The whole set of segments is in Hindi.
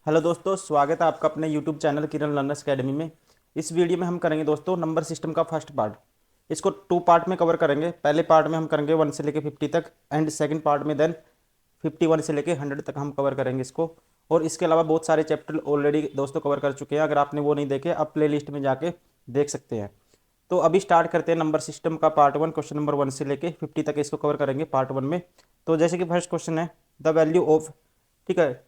हेलो दोस्तों, स्वागत है आपका अपने यूट्यूब चैनल किरण लर्नर्स अकेडमी में। इस वीडियो में हम करेंगे दोस्तों नंबर सिस्टम का फर्स्ट पार्ट। इसको टू पार्ट में कवर करेंगे। पहले पार्ट में हम करेंगे 1 से लेके 50 तक, एंड सेकंड पार्ट में देन 51 से लेके 100 तक हम कवर करेंगे इसको। और इसके अलावा बहुत सारे चैप्टर ऑलरेडी दोस्तों कवर कर चुके हैं। अगर आपने वो नहीं देखे, आप प्ले लिस्ट में जाके देख सकते हैं। तो अभी स्टार्ट करते हैं नंबर सिस्टम का पार्ट 1। क्वेश्चन नंबर 1 से लेके 50 तक इसको कवर करेंगे पार्ट 1 में। तो जैसे कि फर्स्ट क्वेश्चन है, द वैल्यू ऑफ, ठीक है,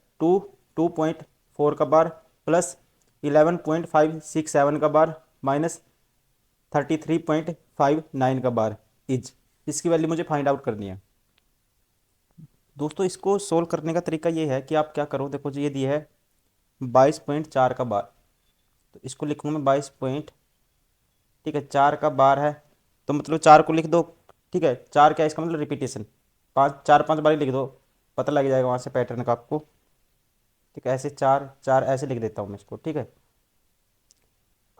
2.4 का बार प्लस 11.567 का बार माइनस 33.59 का बार इज, इसकी वैल्यू मुझे फाइंड आउट करनी है। दोस्तों इसको सोल्व करने का तरीका ये है कि आप क्या करो, देखो जी ये दिया है 22.4 का बार, तो इसको लिखूंगा मैं 22 पॉइंट, ठीक है, 4 का बार है, तो मतलब 4 को लिख दो। ठीक है, 4 क्या है इसका मतलब रिपीटेशन, 5 बार ही लिख दो, पता लग जाएगा वहाँ से पैटर्न का आपको। ठीक है, ऐसे 4 4 ऐसे लिख देता हूँ मैं इसको। ठीक है,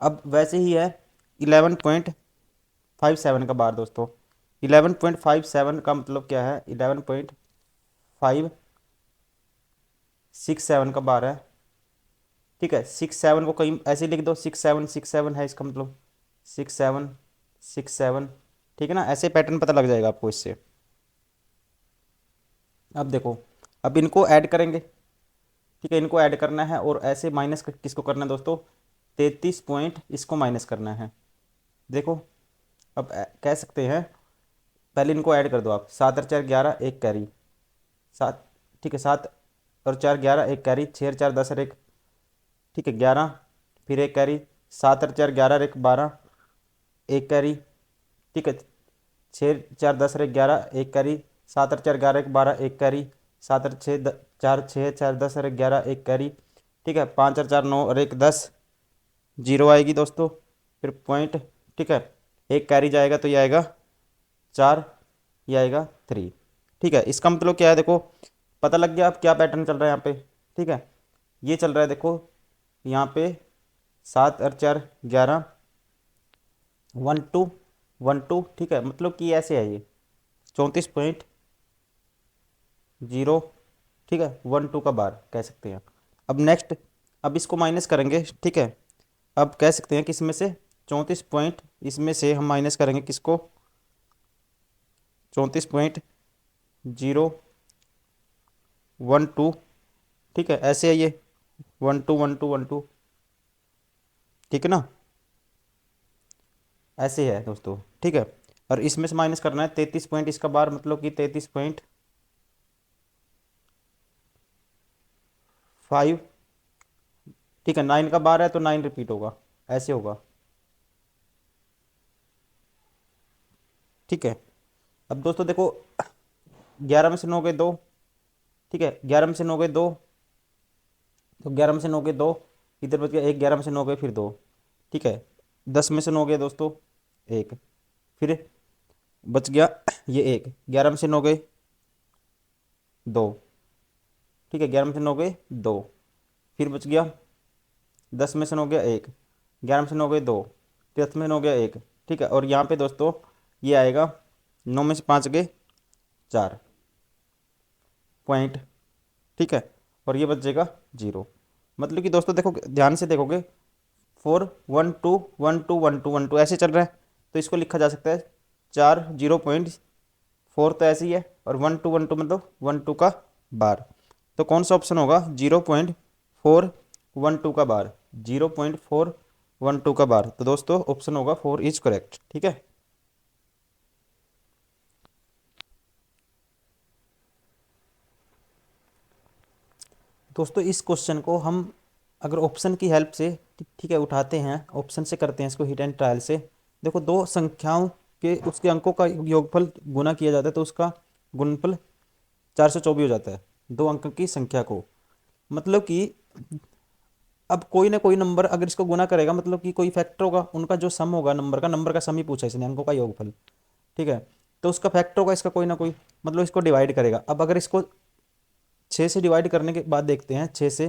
अब वैसे ही है 11.57 का बार दोस्तों। 11.57 का मतलब क्या है, 11.567 का बार है। ठीक है, 67 को कहीं ऐसे लिख दो, 6767 है इसका मतलब, 6767। ठीक है ना, ऐसे पैटर्न पता लग जाएगा आपको इससे। अब देखो, अब इनको ऐड करेंगे। ठीक है, इनको ऐड करना है, और ऐसे माइनस किसको करना है दोस्तों, 33 पॉइंट इसको माइनस करना है। देखो, अब कह सकते हैं, पहले इनको ऐड कर दो आप, 7 और 4 11 एक कैरी, 7, ठीक है, 7 और 4 11 एक कैरी, 6 और 4 10 और एक, ठीक है, 11, फिर एक कैरी, 7 और 4 11 और एक 12 एक कैरी, ठीक है, 6 4 10 और एक 11 एक कैरी, 7 और 4 11 एक 12 एक कैरी, 7 और 6 4 6 4 10 और एक 11 एक कैरी, ठीक है, 5 और 4 9 और एक 10, जीरो आएगी दोस्तों, फिर पॉइंट। ठीक है, एक कैरी जाएगा तो ये आएगा 4, ये आएगा 3। ठीक है, इसका मतलब क्या है, देखो पता लग गया अब क्या पैटर्न चल रहा है यहाँ पे। ठीक है, ये चल रहा है देखो यहाँ पे 7 और 4 11 1 2 1 2। ठीक है, मतलब कि ऐसे है ये 34.0, ठीक है, 1 2 का बार कह सकते हैं। अब नेक्स्ट, अब इसको माइनस करेंगे। ठीक है, अब कह सकते हैं कि इसमें से 34 पॉइंट, इसमें से हम माइनस करेंगे किसको, 34.012। ठीक है, ऐसे है ये 1 2 1 2 1 2। ठीक है ना, ऐसे है दोस्तों। ठीक है, और इसमें से माइनस करना है 33 पॉइंट इसका बार, मतलब कि 33.5। ठीक है, 9 का बार है तो 9 रिपीट होगा, ऐसे होगा। ठीक है, अब दोस्तों देखो, 11 में से 9 गए 2, ठीक है, 11 में से 9 गए 2, तो 11 में से 9 गए 2, इधर बच गया एक, 11 में से 9 गए फिर 2। ठीक है, 10 में से 9 गए दोस्तों एक, फिर बच गया ये एक, 11 में से 9 गए 2। ठीक है, 11 में से 9 गए 2, फिर बच गया 10 में से 9 गया एक, 11 में से 9 गए 2, 10 में 9 गया एक। ठीक है, और यहाँ पे दोस्तों ये आएगा 9 में से 5 गए 4 पॉइंट। ठीक है, और ये बच जाएगा 0। मतलब कि दोस्तों देखो, ध्यान से देखोगे, 4 1 2 1 2 1 2 ऐसे चल रहा है, तो इसको लिखा जा सकता है 4 0.4, तो ऐसे ही है, और 1 2 1 2 मतलब 1 2 का बार। तो कौन सा ऑप्शन होगा, 0.412 का बार, 0.412 का बार। तो दोस्तों ऑप्शन होगा 4 इज करेक्ट। ठीक है, दोस्तों इस क्वेश्चन को हम अगर ऑप्शन की हेल्प से, ठीक है, उठाते हैं, ऑप्शन से करते हैं इसको हिट एंड ट्रायल से। देखो, दो संख्याओं के उसके अंकों का योगफल गुना किया जाता है, तो उसका गुणनफल 424 हो जाता है, दो अंक की संख्या को। मतलब कि अब कोई ना कोई नंबर अगर इसको गुना करेगा, मतलब कि कोई फैक्टर होगा, उनका जो सम होगा, नंबर का सम ही पूछा इसने, अंकों का योगफल। ठीक है, तो उसका फैक्टर होगा इसका कोई ना कोई, मतलब इसको डिवाइड करेगा। अब अगर इसको 6 से डिवाइड करने के बाद देखते हैं 6 से,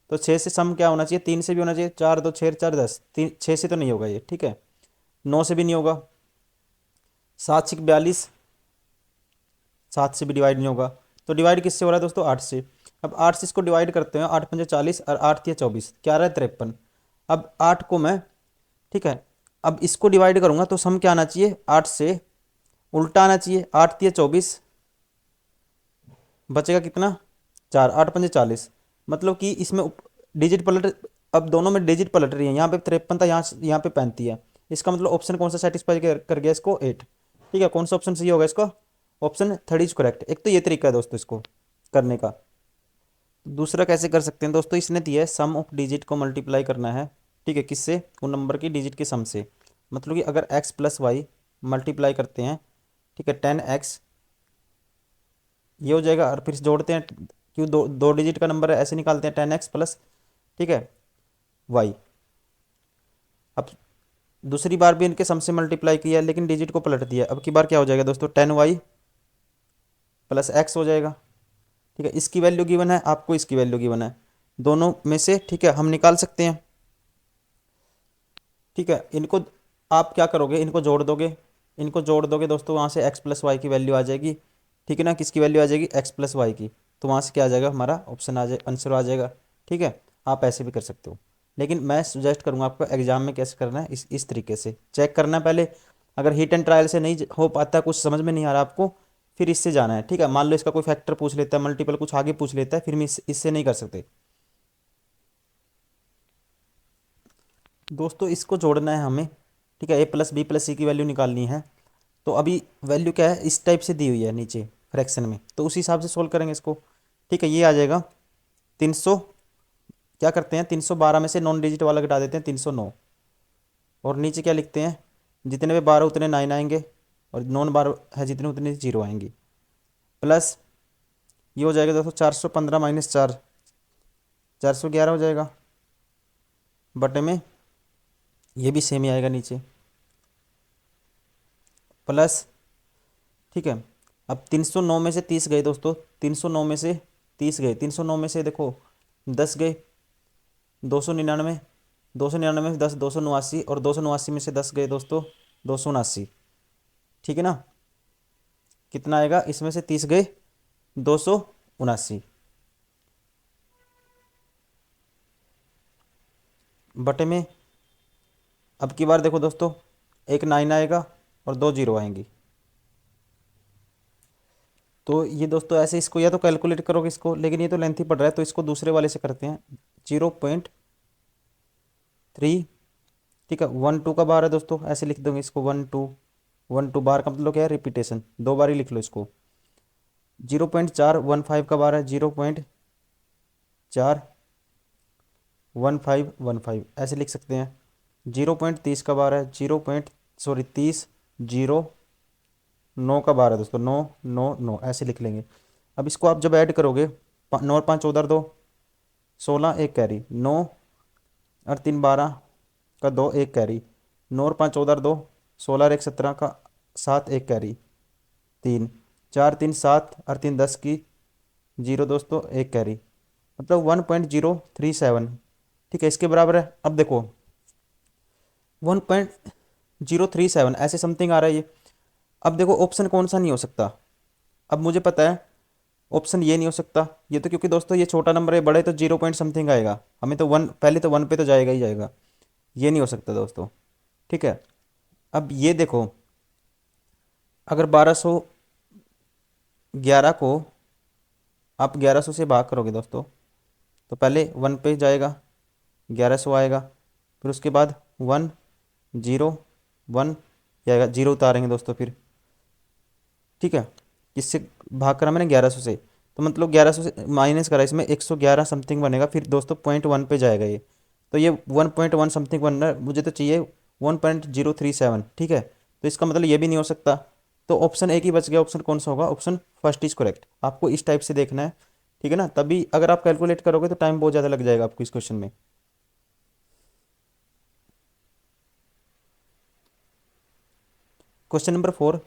तो 6 से सम क्या होना चाहिए, 3 से भी होना चाहिए, 4 2 6 4 10, 6 से तो नहीं होगा ये। ठीक है, 9 से भी नहीं होगा, 7 6 42, 7 से भी डिवाइड नहीं होगा। तो डिवाइड किससे हो रहा है दोस्तों, 8 से। अब 8 से इसको डिवाइड करते हैं, 8×5 = 40 और 8×3 = 24, क्या रहा है 53। अब 8 को मैं, ठीक है, अब इसको डिवाइड करूंगा तो सम क्या आना चाहिए, 8 से उल्टा आना चाहिए, 8×3 = 24, बचेगा कितना 4, 8×5 = 40। मतलब कि इसमें डिजिट पलट, अब दोनों में डिजिट पलट रही है, यहाँ पे 53 था, यहाँ पे 35 है। इसका मतलब ऑप्शन कौन सा सेटिस्फाई कर गया इसको, 8। ठीक है, कौन सा ऑप्शन सही होगा इसका, ऑप्शन 3 इज करेक्ट। एक तो ये तरीका है दोस्तों इसको करने का। दूसरा कैसे कर सकते हैं दोस्तों, इसने दिया है सम ऑफ डिजिट को मल्टीप्लाई करना है, ठीक है, किससे, उन नंबर की डिजिट के सम से। मतलब कि अगर x + y मल्टीप्लाई करते हैं, ठीक है, 10x, ये हो जाएगा, और फिर जोड़ते हैं, क्यों, दो दो डिजिट का नंबर है, ऐसे निकालते हैं 10x प्लस, ठीक है, y। अब दूसरी बार भी इनके सम से मल्टीप्लाई किया लेकिन डिजिट को पलट दिया, अब की बार क्या हो जाएगा दोस्तों, 10y + x हो जाएगा। ठीक है, इसकी वैल्यू गिवन है, आपको इसकी वैल्यू गिवन है, दोनों में से, ठीक है, हम निकाल सकते हैं। ठीक है, इनको आप क्या करोगे, इनको जोड़ दोगे, इनको जोड़ दोगे दोस्तों, वहाँ से x + y की वैल्यू आ जाएगी। ठीक है ना, किसकी वैल्यू आ जाएगी, x + y की। तो वहाँ से क्या आ जाएगा, हमारा ऑप्शन आ जाए, आंसर आ जाएगा। ठीक है, आप ऐसे भी कर सकते हो, लेकिन मैं सुजेस्ट करूँगा आपको एग्जाम में कैसे करना है, इस तरीके से चेक करना है पहले। अगर हिट एंड ट्रायल से नहीं हो पाता, कुछ समझ में नहीं आ रहा आपको, फिर इससे जाना है। ठीक है, मान लो इसका कोई फैक्टर पूछ लेता है, मल्टीपल कुछ आगे पूछ लेता है, फिर हम इससे नहीं कर सकते दोस्तों, इसको जोड़ना है हमें। ठीक है, a + b + c की वैल्यू निकालनी है। तो अभी वैल्यू क्या है, इस टाइप से दी हुई है नीचे फ्रैक्शन में, तो उसी हिसाब से सोल्व करेंगे इसको। ठीक है, ये आ जाएगा 300, क्या करते हैं, 312 में से नॉन डिजिट वाला घटा देते हैं, 309, और नीचे क्या लिखते हैं, जितने में 12 उतने 9 आएंगे, और नॉन 12 है जितने उतने 0 आएंगी, प्लस ये हो जाएगा दोस्तों 415 - 4, 411 हो जाएगा, बटे में ये भी सेम ही आएगा नीचे, प्लस, ठीक है। अब 309 में से 30 गए दोस्तों, 309 में से 30 गए, 309 में से देखो 10 गए, 299, 299 में से 10, 289, और 289 में से 10 गए दोस्तों 279। ठीक है ना, कितना आएगा, इसमें से 30 गए 279, बटे में, अब की बार देखो दोस्तों, एक 9 आएगा और 2 0 आएंगी। तो ये दोस्तों ऐसे इसको या तो कैलकुलेट करोगे इसको, लेकिन ये तो लेंथी पड़ रहा है, तो इसको दूसरे वाले से करते हैं, 0.3। ठीक है, 1 2 का बार है दोस्तों, ऐसे लिख दोगे इसको, 1 2, 1 2 बार का मतलब क्या है, रिपीटेशन, दो बार ही लिख लो इसको। 0.415 का बार है, 0.41515 ऐसे लिख सकते हैं। 0.30 का बार है, 30 9 का बार है दोस्तों, 9 9 9 ऐसे लिख लेंगे। अब इसको आप जब ऐड करोगे, 9 और 5 14 2, 16, एक कैरी, 9 और 3 12 का 2, एक कैरी, 9 और 5 14 2, 16 और 1 17 का 7, एक कैरी, 3 4 3 7 और 3 10 की 0 दोस्तों, एक कैरी, मतलब 1.037। ठीक है, इसके बराबर है। अब देखो 1.037 ऐसे समथिंग आ रहा है ये। अब देखो ऑप्शन कौन सा नहीं हो सकता, अब मुझे पता है ऑप्शन ये नहीं हो सकता, ये तो क्योंकि दोस्तों ये छोटा नंबर है, बड़े तो 0 पॉइंट समथिंग आएगा, हमें तो 1, पहले तो 1 पे तो जाएगा ही जाएगा, ये नहीं हो सकता दोस्तों। ठीक है, अब ये देखो, अगर 1211 को आप 1100 से भाग करोगे दोस्तों, तो पहले 1 पे जाएगा, 1100 आएगा, फिर उसके बाद 1 0 1 आएगा, 0 उतारेंगे दोस्तों फिर। ठीक है, इससे भाग करा मैंने 1100 से, तो मतलब 1100 से माइनस करा, इसमें 111 समथिंग बनेगा, फिर दोस्तों 0.1 पे जाएगा ये, तो ये 1.1 समथिंग बन रहा है, मुझे तो चाहिए 1.037। ठीक है, तो इसका मतलब ये भी नहीं हो सकता, तो ऑप्शन एक ही बच गया, ऑप्शन कौन सा होगा, ऑप्शन फर्स्ट इज करेक्ट। आपको इस टाइप से देखना है, ठीक है ना, तभी अगर आप कैलकुलेट करोगे तो टाइम बहुत ज़्यादा लग जाएगा आपको इस क्वेश्चन में। क्वेश्चन नंबर 4,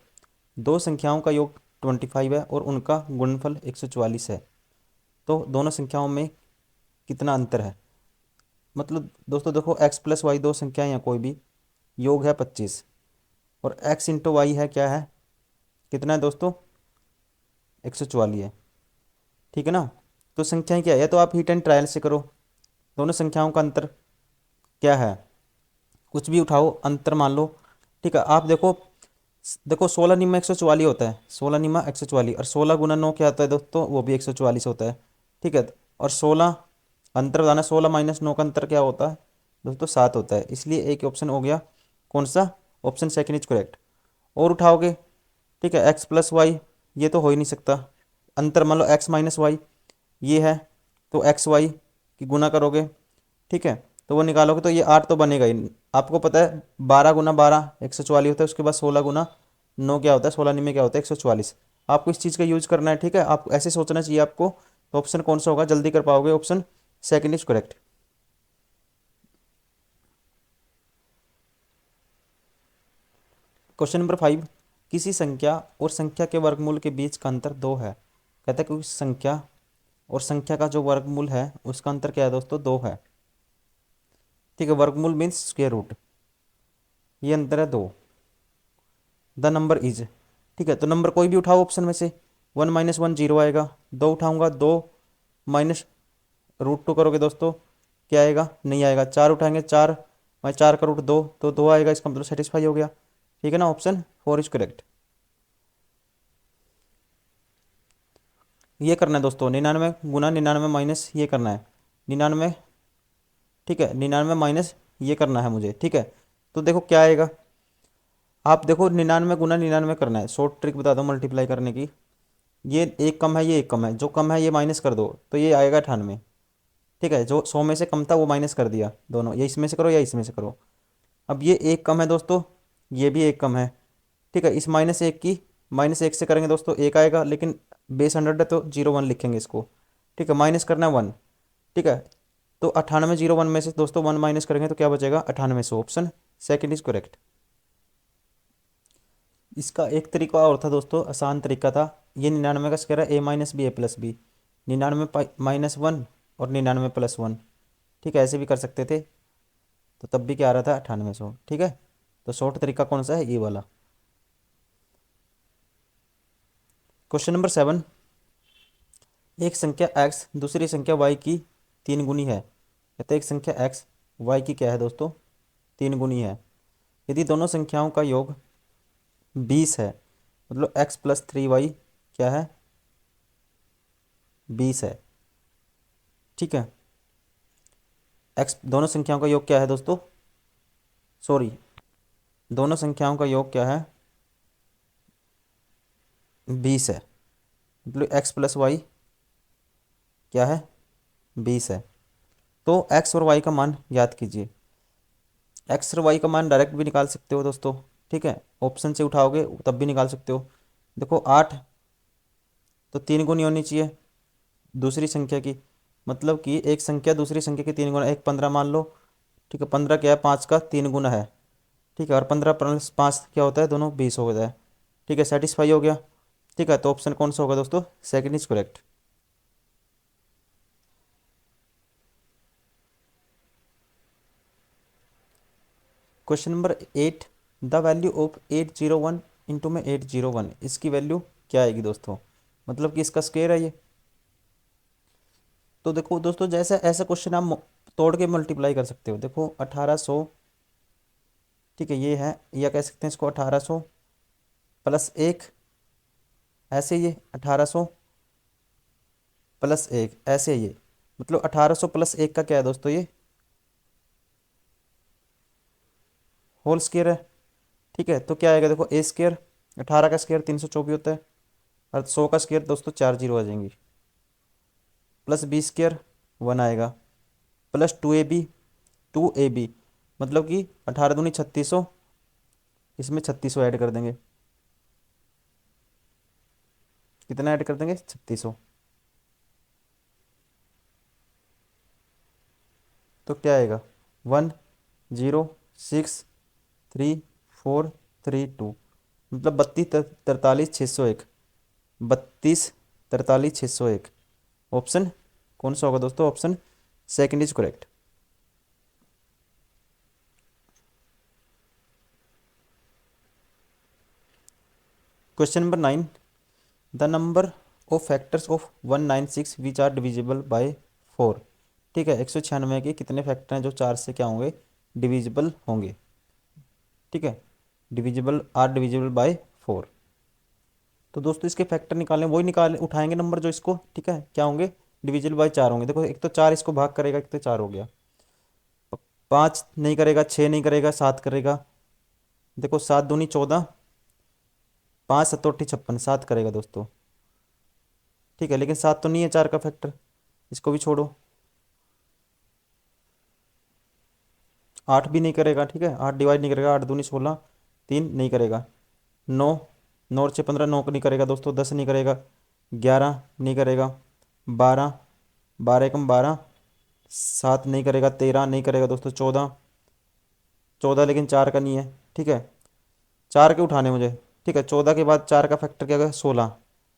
दो संख्याओं का योग 25 है और उनका गुणनफल 144 है, तो दोनों संख्याओं में कितना अंतर है। मतलब दोस्तों देखो, x + y दो संख्याएं या कोई भी, योग है 25, और x × y है, क्या है, कितना है दोस्तों, 144 है। ठीक है ना, तो संख्याएं क्या है, या तो आप हीट एंड ट्रायल से करो, दोनों संख्याओं का अंतर क्या है, कुछ भी उठाओ अंतर मान लो। ठीक है, आप देखो, देखो 16 निमा 144 होता है, 16 निमा 144, और 16 × 9 क्या आता है दोस्तों, वो भी 144 होता है। ठीक है, और 16 अंतर बताना, 16 - 9 का अंतर क्या होता है दोस्तों, 7 होता है। इसलिए एक ऑप्शन हो गया कौन सा, ऑप्शन सेकंड इज करेक्ट। और उठाओगे, ठीक है, x + y, ये तो हो ही नहीं सकता, अंतर मान लो x - y ये है, तो XY की गुना करोगे, ठीक है, तो वो निकालोगे तो ये 8 तो बनेगा ही। आपको पता है 12 × 12 144 होता है, उसके बाद 16 × 9 क्या होता है, 16 में क्या होता है 144। आपको इस चीज़ का यूज करना है, ठीक है, आप ऐसे सोचना चाहिए आपको। तो ऑप्शन कौन सा होगा, जल्दी कर पाओगे, option second is correct. Question number 5, किसी संख्या और संख्या के वर्गमूल के बीच का अंतर 2 है। कहता है कि उस संख्या और संख्या का जो वर्गमूल है उसका अंतर क्या है दोस्तों, 2 है। ठीक है, वर्गमूल मीन्स स्क्वायर रूट, ये अंतर है 2। द नंबर इज, ठीक है, तो नंबर कोई भी उठाओ ऑप्शन में से, 1 - 1 0 आएगा, 2 उठाऊंगा 2 माइनस √2 करोगे दोस्तों, क्या आएगा, नहीं आएगा। 4 उठाएंगे 4 4 का √2, तो 2 आएगा, इसका मतलब सेटिस्फाई हो गया। ठीक है ना, ऑप्शन 4 इज करेक्ट। ये करना है दोस्तों, 99 × 99 माइनस ये करना है 99, ठीक है, 99 माइनस ये करना है मुझे, ठीक है। तो देखो क्या आएगा, आप देखो 99 × 99 करना है, शॉर्ट ट्रिक बता दो मल्टीप्लाई करने की। ये एक कम है, ये एक कम है, जो कम है ये माइनस कर दो, तो ये आएगा 98। ठीक है, जो 100 में से कम था वो माइनस कर दिया, दोनों, ये इसमें से करो या इसमें से करो। अब ये एक कम है दोस्तों, ये भी एक कम है, ठीक है, इस -1 की -1 से करेंगे दोस्तों एक आएगा, लेकिन बेस 100 है तो 0 1 लिखेंगे इसको। ठीक है, माइनस करना है 1, ठीक है, तो 98 0 1 में से दोस्तों 1 माइनस करेंगे तो क्या बचेगा, 98 100, ऑप्शन सेकंड इज करेक्ट। इसका एक तरीका और था दोस्तों, आसान तरीका था, ये 99 का स्क्वायर है a - b a + b, 99 - 1 और 99 + 1, ठीक है, ऐसे भी कर सकते थे, तो तब भी क्या आ रहा था, 98 100। ठीक है, तो शॉर्ट तरीका कौन सा है, ये वाला। क्वेश्चन नंबर 7, एक संख्या x दूसरी संख्या y की 3 गुनी है। कहते हैं एक संख्या x y की क्या है दोस्तों, 3 गुनी है। यदि दोनों संख्याओं का योग 20 है, मतलब x + 3y क्या है, 20 है। ठीक है, x दोनों संख्याओं का योग क्या है दोस्तों, सॉरी, दोनों संख्याओं का योग क्या है, 20 है, मतलब x + y क्या है, 20 है। तो x और y का मान याद कीजिए, x और y का मान डायरेक्ट भी निकाल सकते हो दोस्तों, ठीक है, ऑप्शन से उठाओगे तब भी निकाल सकते हो। देखो 8 तो 3 गुनी होनी चाहिए दूसरी संख्या की, मतलब कि एक संख्या दूसरी संख्या की 3 गुना, एक 15 मान लो, ठीक है, 15 क्या है, 5 का 3 गुना है, ठीक है, और 15 + 5 क्या होता है, दोनों 20 हो गया है। ठीक है, सेटिस्फाई हो गया। ठीक है, तो ऑप्शन कौन सा होगा दोस्तों, second is correct. Question number 8, the value of 801 into में 801, इसकी वैल्यू क्या आएगी दोस्तों, मतलब कि इसका स्क्वायर है ये। तो देखो दोस्तों, जैसा ऐसा क्वेश्चन आप तोड़ के मल्टीप्लाई कर सकते हो। देखो 1800, ठीक है, ये है, या कह सकते हैं इसको 1800 + 1, ऐसे ये 1800 + 1, ऐसे ये, मतलब 1800 + 1 का क्या है दोस्तों, ये होल स्क्वायर है। ठीक है, तो क्या आएगा, देखो ए स्क्वायर, 18 का स्क्वायर 324 होता है, और 100 का स्क्वायर दोस्तों 4 जीरो आ जाएंगी, +b² 1 आएगा, +2ab मतलब कि 18 दूनी 3600, इसमें 3600 ऐड कर देंगे, कितना ऐड कर देंगे, 3600, तो क्या आएगा, 1 0 6 3 4 3 2, मतलब 32 43 601, 32 43 601, ऑप्शन कौन सा होगा दोस्तों, option second is correct. Question number 9, the number of factors of 196 which are divisible by 4। ठीक है, 196 के कितने फैक्टर हैं जो 4 से क्या होंगे, डिविजिबल होंगे। ठीक है, डिविजिबल बाय 4। तो दोस्तों इसके फैक्टर निकालें, वही निकाल उठाएंगे नंबर जो इसको, ठीक है, क्या होंगे, डिविजिबल बाय 4 होंगे। देखो एक तो 4 इसको भाग करेगा, एक तो 4 हो गया। 5 नहीं करेगा, 6 नहीं करेगा, 7 करेगा। देखो 7 दूनी 14, 5 सतोठी 56, 7 करेगा दोस्तों। ठीक है, लेकिन 7 तो नहीं है 4 का फैक्टर, इसको भी छोड़ो। 8 भी नहीं करेगा, ठीक है, 8 डिवाइड नहीं करेगा, 8 दूनी 16, 3 नहीं करेगा। 9, 9 और 6 15, 9 नहीं करेगा दोस्तों। 10 नहीं करेगा, 11 नहीं करेगा, 12, 12 एकम 12, 7 नहीं करेगा, 13 नहीं करेगा दोस्तों, 14, 14 लेकिन 4 का नहीं है। ठीक है, 4 के उठाने मुझे। ठीक है, 14 के बाद 4 का फैक्टर क्या होगा, 16,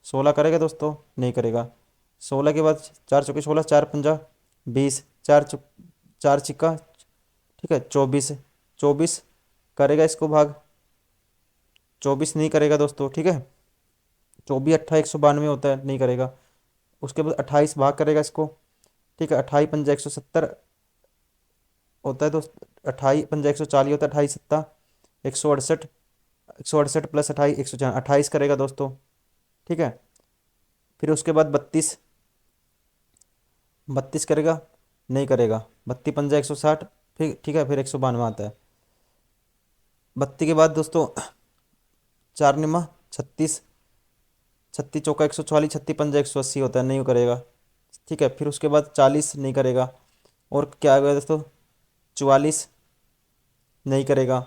16 करेगा दोस्तों, नहीं करेगा। 16 के बाद 4 चौके 16, 4 पंजा 20, 4 छिक्का, ठीक है, 24, 24 करेगा इसको भाग, 24 नहीं करेगा दोस्तों। ठीक है, 24 अट्ठाईस 192 होता है, नहीं करेगा। उसके बाद 28 भाग करेगा इसको। ठीक है, 28 पंजा 170 होता है दोस्त, 28 पंजा 140 होता है, 28 सत्ता 168, 168 प्लस 28 104, 28 करेगा दोस्तों। ठीक है, फिर उसके बाद 32, 32 करेगा, नहीं करेगा। 32 पंजा 160, फिर ठीक है, फिर 192 आता है। 32 के बाद दोस्तों 4 निमा 36, 36 चौका 144, 36 पंजा 180 होता है, नहीं करेगा। ठीक है, फिर उसके बाद 40 नहीं करेगा। और क्या आ गया दोस्तों, 44 नहीं करेगा।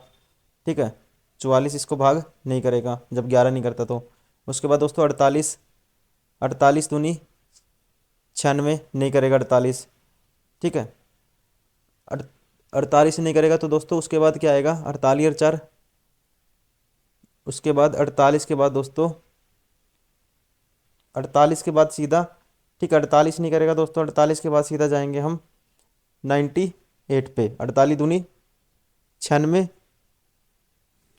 ठीक है, 44 इसको भाग नहीं करेगा जब 11 नहीं करता तो। उसके बाद दोस्तों 48, 48 दूनी 96 नहीं करेगा, 48। ठीक है, 48 नहीं करेगा तो दोस्तों उसके बाद क्या आएगा, 48 और 4, उसके बाद 48 के बाद दोस्तों 48 के बाद सीधा, ठीक है, 48 नहीं करेगा दोस्तों, 48 के बाद सीधा जाएंगे हम 98 पे। 48 दूनी 96,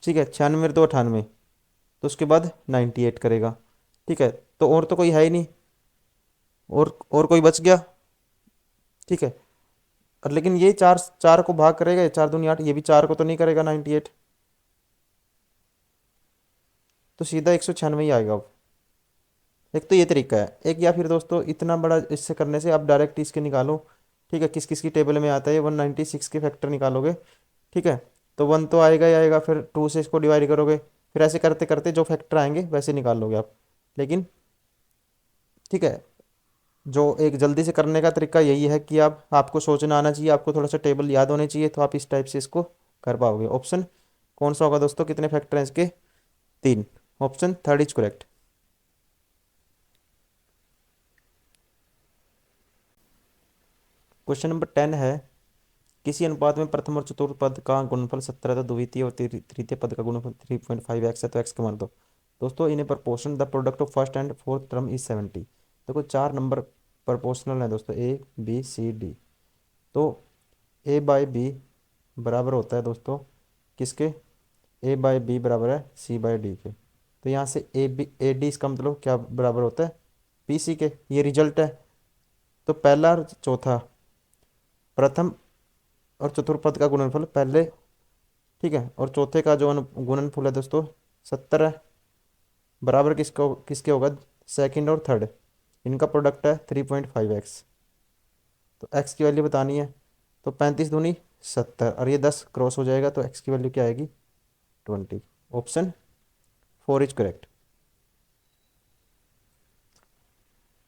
ठीक है, 96 तो 98, तो उसके बाद 98 करेगा। ठीक है, तो और तो कोई है ही नहीं, और कोई बच गया। ठीक है, और लेकिन ये चार, चार को भाग करेगा, 4 दूनी 8, ये भी 4 को तो नहीं करेगा 98, तो सीधा 196 ही आएगा अब। एक तो ये तरीका है एक, या फिर दोस्तों इतना बड़ा इससे करने से आप डायरेक्ट इसके निकालो। ठीक है, किस किस की टेबल में आता है, 196 के फैक्टर निकालोगे। ठीक है, तो 1 तो आएगा ही आएगा, फिर 2 से इसको डिवाइड करोगे, फिर ऐसे करते करते जो फैक्टर आएंगे वैसे निकाल लोगे आप। लेकिन ठीक है, जो एक जल्दी से करने का तरीका यही है कि आप, आपको सोचना आना चाहिए, आपको थोड़ा सा टेबल याद होने चाहिए, तो आप इस टाइप से इसको कर पाओगे। ऑप्शन कौन सा होगा दोस्तों, कितने फैक्टर हैं इसके, 3। Option third is correct. Question number 10 है, किसी अनुपात में प्रथम और चतुर्थ पद का गुणनफल 17 है, तो द्वितीय और तृतीय पद का गुणनफल 3.5x है, तो x का मान दो। दोस्तों in proportion the product of first and fourth term is 70। देखो 4 नंबर प्रपोर्शनल है दोस्तों, ए बी सी डी। तो ए बाई बी बराबर होता है दोस्तों किसके, ए बाई बी बराबर है सी बाई डी के। तो यहाँ से ए डी इसका मतलब क्या बराबर होता है, पी सी के। ये रिजल्ट है। तो पहला और चौथा, प्रथम और चतुर्थ पद का गुणनफल पहले, ठीक है, और चौथे का जो गुणनफल है दोस्तों 70 है, बराबर किसको किसके होगा, सेकंड और थर्ड, इनका प्रोडक्ट है 3.5x। तो x की वैल्यू बतानी है, तो 35 दूनी 70, और ये 10 क्रॉस हो जाएगा, तो x की वैल्यू क्या आएगी, 20। Option 4 is correct.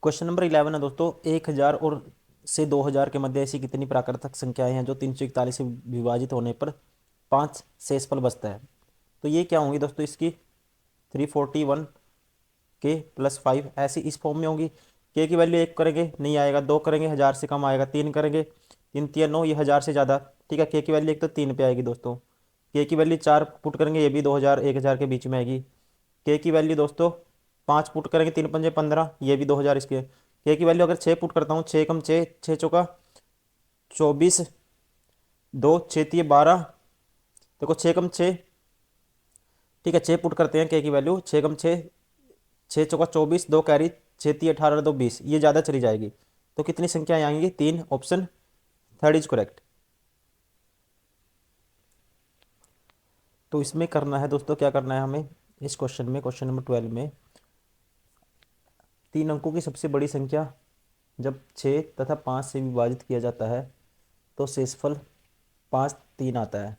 Question number 11 है दोस्तों, 1000 और से 2000 के मध्य ऐसी कितनी प्राकृतिक संख्याएं हैं जो 341 से विभाजित होने पर 5 शेषफल बचता है। तो ये क्या होंगी दोस्तों, इसकी 341 के प्लस 5 ऐसी इस फॉर्म में होंगी। के की वैल्यू 1 करेंगे नहीं आएगा, 2 करेंगे 1000 से कम आएगा, 3 करेंगे 3 3 9, ये 1000 से ज़्यादा। ठीक है, के की वैल्यू एक तो 3 पे आएगी दोस्तों। के की वैल्यू 4 पुट करेंगे, ये भी 2000 1000 के बीच में आएगी। के की वैल्यू दोस्तों 5 पुट करेंगे, 3 पंजे 15, ये भी 2000 इसके। के की वैल्यू अगर 6 पुट करता हूँ, 6 कम 6, 6 चौका 24, 2 6 तिये 12, देखो 6 कम 6, ठीक है, 6 पुट करते हैं के की वैल्यू, 6 कम 6, 6 चौका 24, 2 कैरी 6 3 18 2 20, ये ज़्यादा चली जाएगी। तो कितनी संख्याएं आएंगी? 3, ऑप्शन थर्ड इज करेक्ट। तो इसमें करना है दोस्तों, क्या करना है हमें इस क्वेश्चन में, क्वेश्चन नंबर 12 में, 3 अंकों की सबसे बड़ी संख्या जब 6 तथा 5 से विभाजित किया जाता है तो शेषफल 5 3 आता है।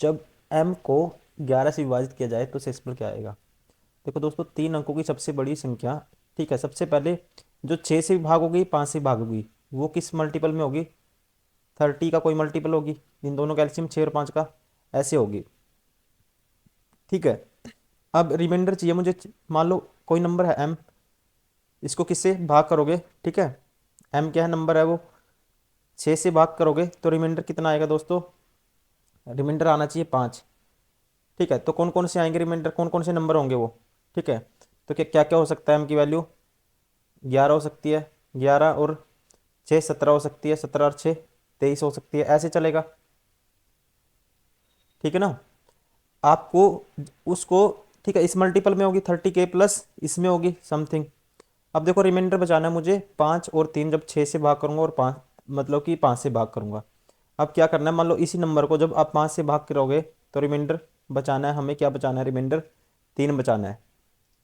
जब m को 11 से विभाजित किया जाए तो शेषफल क्या आएगा? देखो दोस्तों, 3 अंकों की सबसे बड़ी संख्या, ठीक है, सबसे पहले जो 6 से भाग होगी 5 से भाग होगी, वो किस मल्टीपल में होगी? 30 का कोई मल्टीपल होगी, इन दोनों का एलसीएम 6 और 5 का, ऐसे होगी। ठीक है, अब रिमाइंडर चाहिए मुझे। मान लो कोई नंबर है m, इसको किससे भाग करोगे? ठीक है, m क्या है, नंबर है वो, 6 से भाग करोगे तो रिमाइंडर कितना आएगा दोस्तों? रिमाइंडर आना चाहिए 5। ठीक है, तो कौन कौन से आएंगे रिमाइंडर, कौन कौन से नंबर होंगे वो? ठीक है, तो क्या क्या क्या हो सकता है? m की वैल्यू 11 हो सकती है, 11 और 6 17 हो सकती है, 17 और 6 23 हो सकती है, ऐसे चलेगा। ठीक है ना, आपको उसको, ठीक है, इस मल्टीपल में होगी 30k प्लस इसमें होगी समथिंग। अब देखो रिमाइंडर बचाना है मुझे, 5 और 3 जब 6 से भाग करूंगा और 5, मतलब कि 5 से भाग करूंगा। अब क्या करना है, मान लो इसी नंबर को जब आप 5 से भाग करोगे तो रिमाइंडर बचाना है हमें, क्या बचाना है? रिमाइंडर 3 बचाना है।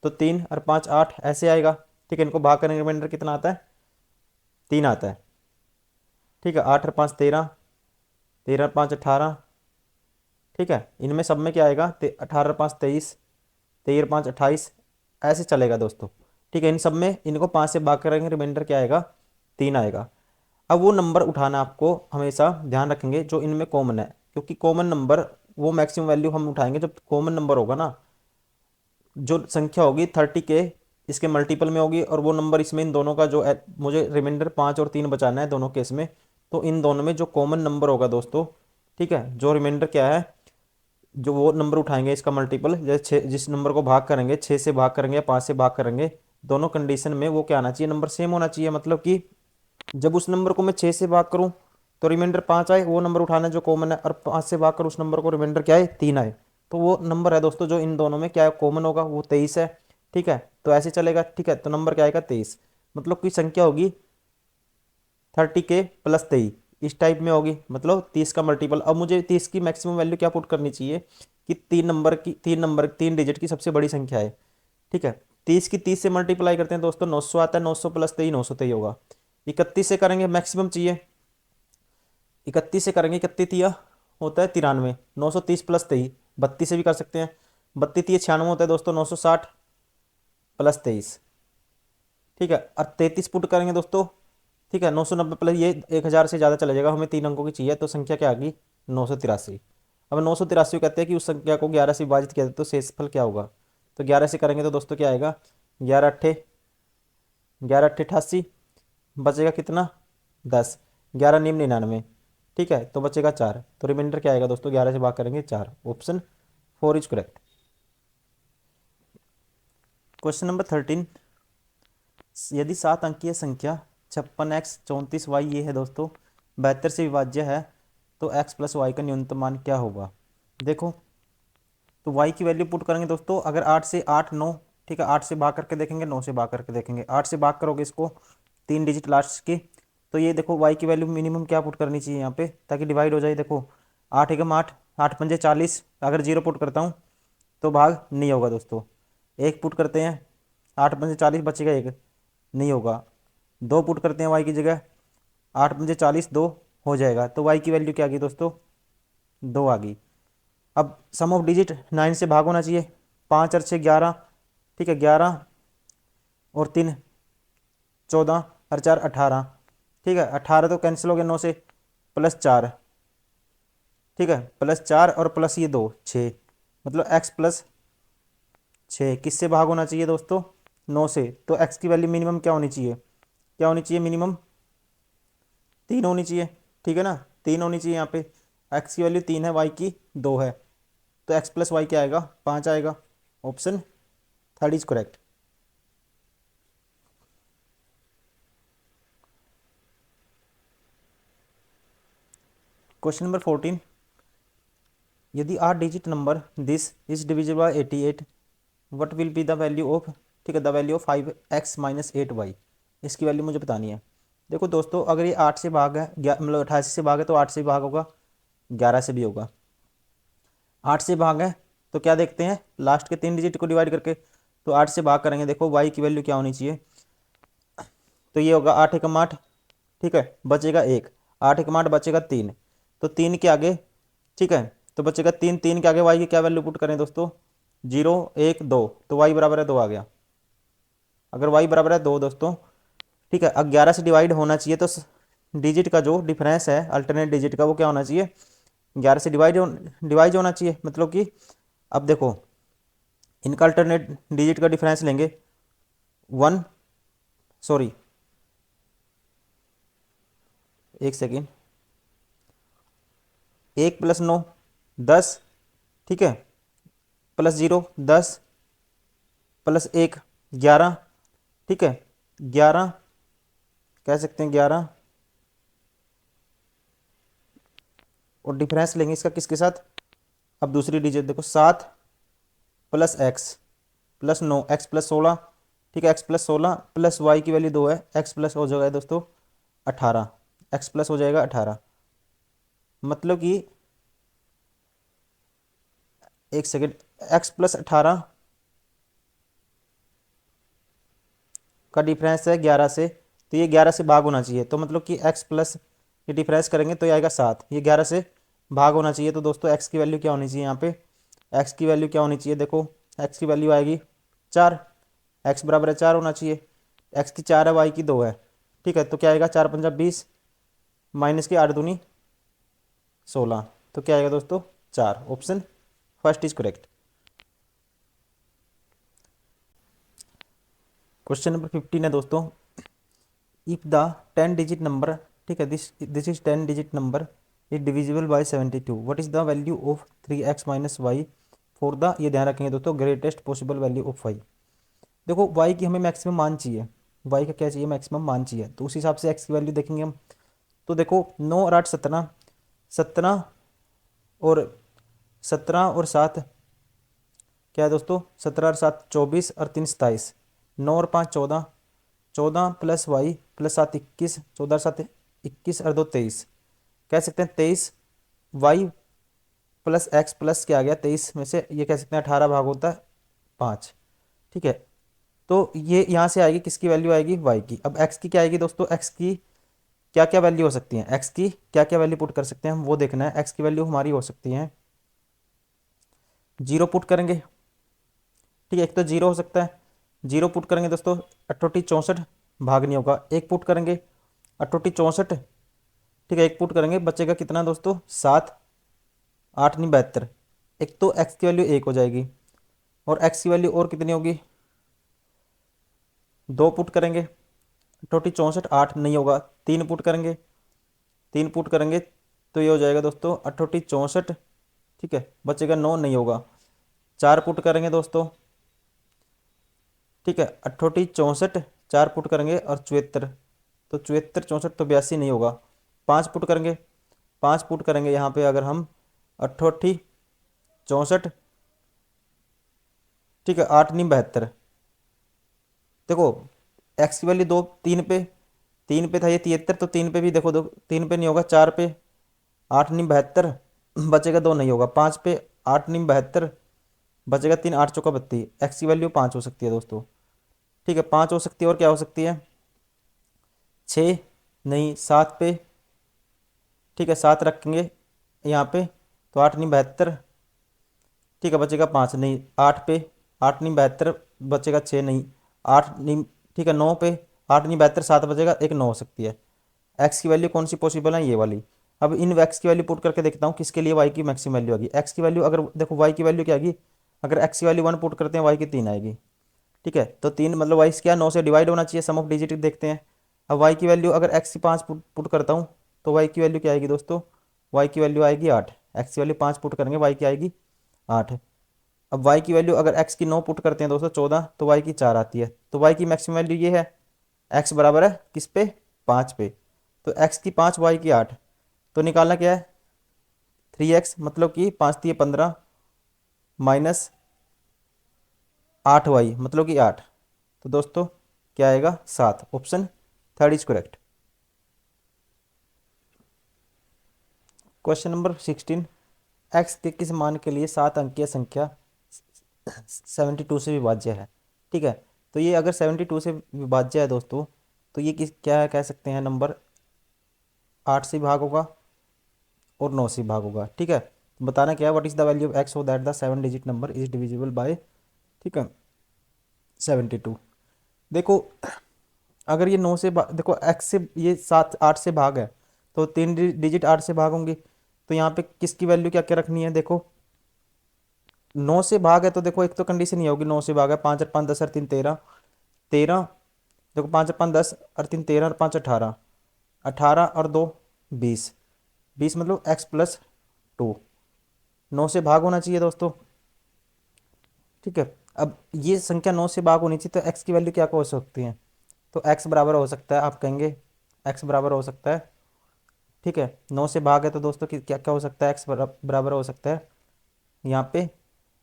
तो 3 और 5 8 ऐसे आएगा। ठीक है, इनको भाग करेंगे रिमाइंडर कितना आता है? 3 आता है। ठीक है, 8 और 5 13, 13 और 5 18। ठीक है, इनमें सब में क्या आएगा? 18 और 5 23, 23 और 5 28, ऐसे चलेगा दोस्तों। ठीक है, इन सब में इनको 5 से भाग करेंगे, रिमाइंडर क्या आएगा? 3 आएगा। अब वो नंबर उठाना आपको हमेशा ध्यान रखेंगे जो इनमें कॉमन है, क्योंकि कॉमन नंबर वो मैक्सिमम वैल्यू हम उठाएंगे जब कॉमन नंबर होगा ना, जो संख्या होगी 30k इसके मल्टीपल में होगी, और वो नंबर इसमें इन दोनों का जो मुझे रिमाइंडर 5 और 3 बचाना है दोनों केस में, तो इन दोनों में जो कॉमन नंबर होगा दोस्तों, ठीक है, जो रिमाइंडर क्या है, जो वो नंबर उठाएंगे इसका मल्टीपल, जैसे जिस नंबर को भाग करेंगे, 6 से भाग करेंगे या 5 से भाग करेंगे, दोनों कंडीशन में वो क्या आना चाहिए? नंबर सेम होना चाहिए। मतलब कि जब उस नंबर को मैं 6 से भाग करूं तो रिमाइंडर 5 आए, वो नंबर उठाना है जो कॉमन है, और 5 से भाग कर उस नंबर को रिमाइंडर क्या है? 3 आए। तो वो नंबर है दोस्तों जो इन दोनों में क्या है, कॉमन होगा, वो 23 है। ठीक है, तो ऐसे चलेगा। ठीक है, तो नंबर क्या आएगा? 23। मतलब की संख्या होगी 30k प्लस 23, इस टाइप में होगी, मतलब 30 का मल्टीपल। अब मुझे 30 की मैक्सिमम वैल्यू क्या पुट करनी चाहिए कि 3 डिजिट की सबसे बड़ी संख्या है। ठीक है, 30 की 30 से मल्टीप्लाई करते हैं दोस्तों, 900 आता है, 900 प्लस 23 923 होगा। 31 से करेंगे, मैक्सिमम चाहिए, 31 से करेंगे, 31 तिया होता है 93, 930 प्लस 23, 32 से भी कर सकते हैं, 32 तिया 96 होता है दोस्तों, 960 प्लस 23। ठीक है, और 33 पुट करेंगे दोस्तों। ठीक है, 990 प्लस ये 1000 से ज़्यादा चला जाएगा, हमें 3 अंकों की चाहिए, तो संख्या क्या आ गई? 983। अब 983 कहते हैं कि उस संख्या को 11 से विभाजित किया जाए तो शेषफल क्या होगा? तो 11 से करेंगे तो दोस्तों क्या आएगा? 11 अट्ठे 88, बचेगा कितना? 10, 11 निम 99। ठीक है, तो बचेगा 4, तो रिमाइंडर क्या आएगा दोस्तों? 11 से भाग करेंगे 4, option 4 is correct. Question number 13, यदि 7 अंकीय संख्या 56x 34y ये है दोस्तों, 72 से विभाज्य है, तो x प्लस वाई का न्यूनतम मान क्या होगा? देखो, तो y की वैल्यू पुट करेंगे दोस्तों, अगर 8 से 8 9, ठीक है, 8 से भाग करके देखेंगे, 9 से भाग करके देखेंगे, 8 से भाग करोगे इसको 3 डिजिट लास्ट की, तो ये देखो y की वैल्यू मिनिमम क्या पुट करनी चाहिए यहाँ पे ताकि डिवाइड हो जाए। देखो 8 एकम 8, 8 पंजे 40, अगर 0 पुट करता हूँ तो भाग नहीं होगा दोस्तों। 1 पुट करते हैं, 8 पंजे 40 बचेगा 1, नहीं होगा। 2 पुट करते हैं y की जगह, 8 पंजे 40 2 हो जाएगा, तो y की वैल्यू क्या आ गई दोस्तों? 2 आ गई। अब सम ऑफ डिजिट 9 से भाग होना चाहिए, 5 और 6 11, ठीक है, 11 और 3 14 और 4 18। ठीक है, 18 तो कैंसिल हो गया 9 से, प्लस 4, ठीक है, प्लस 4 और प्लस ये 2 6, मतलब x प्लस 6 किससे भाग होना चाहिए दोस्तों? 9 से। तो x की वैल्यू मिनिमम क्या होनी चाहिए? क्या होनी चाहिए? मिनिमम 3 होनी चाहिए। ठीक है ना, 3 होनी चाहिए यहाँ पे, x की वैल्यू 3 है, y की 2 है, तो x प्लस वाई क्या आएगा? 5 आएगा, option third is correct. Question number 14, यदि 8 digit number this is divisible bye 88, what will be the value of ठीक है, the value of 5x minus 8y, इसकी वैल्यू मुझे बतानी है। देखो दोस्तों, अगर ये 8 से भाग है, मतलब 88 से भाग है, तो 8 से भाग होगा, 11 से भी होगा। 8 से भाग है तो क्या देखते हैं, लास्ट के 3 डिजिट को डिवाइड करके, तो 8 से भाग करेंगे, देखो y की वैल्यू क्या होनी चाहिए, तो ये होगा 8 एकम 8, ठीक है, बचेगा 1, 8 एकम 8 बचेगा 3, तो 3 के आगे, ठीक है, तो बचेगा 3, 3 के आगे y की क्या वैल्यू पुट करें दोस्तों, 0 1 2, तो y बराबर है 2 आ गया। अगर y बराबर है 2 दोस्तों, ठीक है, अब 11 से डिवाइड होना चाहिए, तो डिजिट का जो डिफरेंस है अल्टरनेट डिजिट का, वो क्या होना चाहिए, 11 से डिवाइड होना चाहिए, मतलब कि अब देखो इनका अल्टरनेट डिजिट का डिफरेंस लेंगे, 1, सॉरी 1 सेकेंड, 1 + 9 10, ठीक है, +0 10, +1 11, ठीक है, 11 कह सकते हैं 11, और डिफरेंस लेंगे इसका किसके साथ, अब दूसरी डिजिट देखो, 7 + x + 9 x + 16, ठीक है, x + 16 प्लस y की वैल्यू 2 है, x प्लस हो जाएगा दोस्तों 18, x प्लस हो जाएगा 18, मतलब कि 1 सेकेंड, x + 18 का डिफरेंस है 11 से, तो ये 11 से भाग होना चाहिए, तो मतलब कि x प्लस ये डिफरेंस करेंगे तो ये आएगा 7, ये 11 से भाग होना चाहिए, तो दोस्तों x की वैल्यू क्या होनी चाहिए यहाँ पे, x की वैल्यू क्या होनी चाहिए, देखो x की वैल्यू आएगी 4, x बराबर है 4 होना चाहिए, x की 4 है, y की 2 है, ठीक है, तो क्या आएगा, 4 पंजा 20, माइनस की 8 दूनी 16, तो क्या आएगा दोस्तों 4, option first is correct. Question number 15 है दोस्तों, इफ द 10 डिजिट नंबर, ठीक है, this is 10 digit number is divisible by 72, what is the value of 3x minus Y for the, ये ध्यान रखेंगे दोस्तों, greatest possible value of Y. देखो y की हमें मैक्सिमम मान चाहिए, y का क्या चाहिए, मैक्सिमम मान चाहिए, तो उस हिसाब से x की वैल्यू देखेंगे हम, तो देखो 9 और 8 17, 17 और 7 क्या है दोस्तों, 17 और 7 24 और 3 27, 9 और 5 14, 14 प्लस वाई प्लस 7 21, 14 और 7 21 और 2 23, कह सकते हैं 23 वाई प्लस एक्स प्लस क्या आ गया 23 में से, ये कह सकते हैं 18 भाग होता है 5, ठीक है, तो ये यहाँ से आएगी, किसकी वैल्यू आएगी, वाई की। अब एक्स की क्या आएगी दोस्तों, एक्स की क्या क्या वैल्यू हो सकती है, एक्स की क्या क्या वैल्यू पुट कर सकते हैं हम, वो देखना है। एक्स की वैल्यू हमारी हो सकती है, 0 पुट करेंगे, ठीक है, एक तो 0 हो सकता है, 0 पुट करेंगे दोस्तों, 68 भाग नहीं होगा, 1 पुट करेंगे 68, ठीक है, 1 पुट करेंगे, बचेगा कितना दोस्तों 7, 8 नहीं 72, एक तो एक्स की वैल्यू 1 हो जाएगी, और एक्स की वैल्यू और कितनी होगी, 2 पुट करेंगे, 68 8 नहीं होगा, 3 पुट करेंगे, 3 पुट करेंगे तो ये हो जाएगा दोस्तों 68, ठीक है, बचेगा 9 नहीं होगा, 4 पुट करेंगे दोस्तों, ठीक है, 68 4 पुट करेंगे और 74, तो 74 64 तो 82 नहीं होगा, 5 पुट करेंगे, 5 पुट करेंगे यहाँ पे अगर हम 68 64, ठीक है, 8 नहीं 72, देखो एक्स की वैल्यू 2 3 पे, 3 पे था ये 73, तो 3 पे भी देखो, 3 पे नहीं होगा, 4 पे 8 नहीं 72, बचेगा 2 नहीं होगा, 5 पे 8 नहीं 72, बचेगा 3, 8 चौका 32, एक्स की वैल्यू 5 हो सकती है दोस्तों, ठीक है, 5 हो सकती है, और क्या हो सकती है 6 नहीं 7 पे, ठीक है, 7 रखेंगे यहाँ पे, तो 8 नहीं 72, ठीक है, बचेगा 5 नहीं 8 पे, 8 नहीं 72, बचेगा 6 नहीं 8 नहीं, ठीक है, 9 पे 8 नहीं 72, 7 बचेगा, एक 9 हो सकती है। एक्स की वैल्यू कौन सी पॉसिबल है, ये वाली। अब इन एक्स की वैल्यू पुट करके देखता हूँ किसके लिए वाई की मैक्सिमम वैल्यू आएगी, एक्स की वैल्यू, अगर देखो वाई की वैल्यू क्या आएगी, अगर एक्स की वैल्यू 1 पुट करते हैं वाई की 3 आएगी, ठीक है, तो 3 मतलब वाई क्या 9 से डिवाइड होना चाहिए, सम ऑफ डिजिट देखते हैं। अब वाई की वैल्यू अगर एक्स की 5 पुट करता हूँ, तो वाई की वैल्यू क्या आएगी दोस्तों, वाई की वैल्यू आएगी 8, एक्स की वैल्यू 5 पुट करेंगे, वाई की आएगी 8। अब y की वैल्यू अगर x की 9 पुट करते हैं दोस्तों 14, तो y की 4 आती है, तो y की मैक्सिमम वैल्यू ये है, x बराबर है किस पे 5 पे, तो x की 5 y की 8, तो निकालना क्या है 3x, मतलब कि 5 3 15 माइनस 8y मतलब कि 8, तो दोस्तों क्या आएगा 7, option third is correct. Question number 16, x के किस मान के लिए 7 अंकीय संख्या 72 से विभाज्य है। ठीक है, तो ये अगर 72 से विभाज्य है दोस्तों, तो ये किस क्या कह सकते हैं, नंबर 8 से भाग होगा और 9 से भाग होगा। ठीक है, तो बताना क्या है, what is the value of x so that the 7 digit number is divisible bye, ठीक है, 72। देखो अगर ये 9 से देखो एक्स से ये 7 8 से भाग है, तो 3 डिजिट 8 से भाग होंगे, तो यहाँ पे किसकी वैल्यू क्या क्या रखनी है, देखो 9 से भाग है तो देखो एक तो कंडीशन ये होगी, 9 से भाग है, 5 और 5 10 और 3 13, 13, देखो 5 और 5 10 और 3 13 और 5 18, 18 और 2 20, 20 मतलब एक्स प्लस 2, 9 से भाग होना चाहिए दोस्तों। ठीक है, अब ये संख्या 9 से भाग होनी चाहिए, तो एक्स की वैल्यू क्या हो सकती है, तो एक्स बराबर हो सकता है, आप कहेंगे एक्स बराबर हो सकता है, ठीक है, 9 से भाग है तो दोस्तों क्या क्या हो सकता है, एक्स बराबर हो सकता है यहाँ पे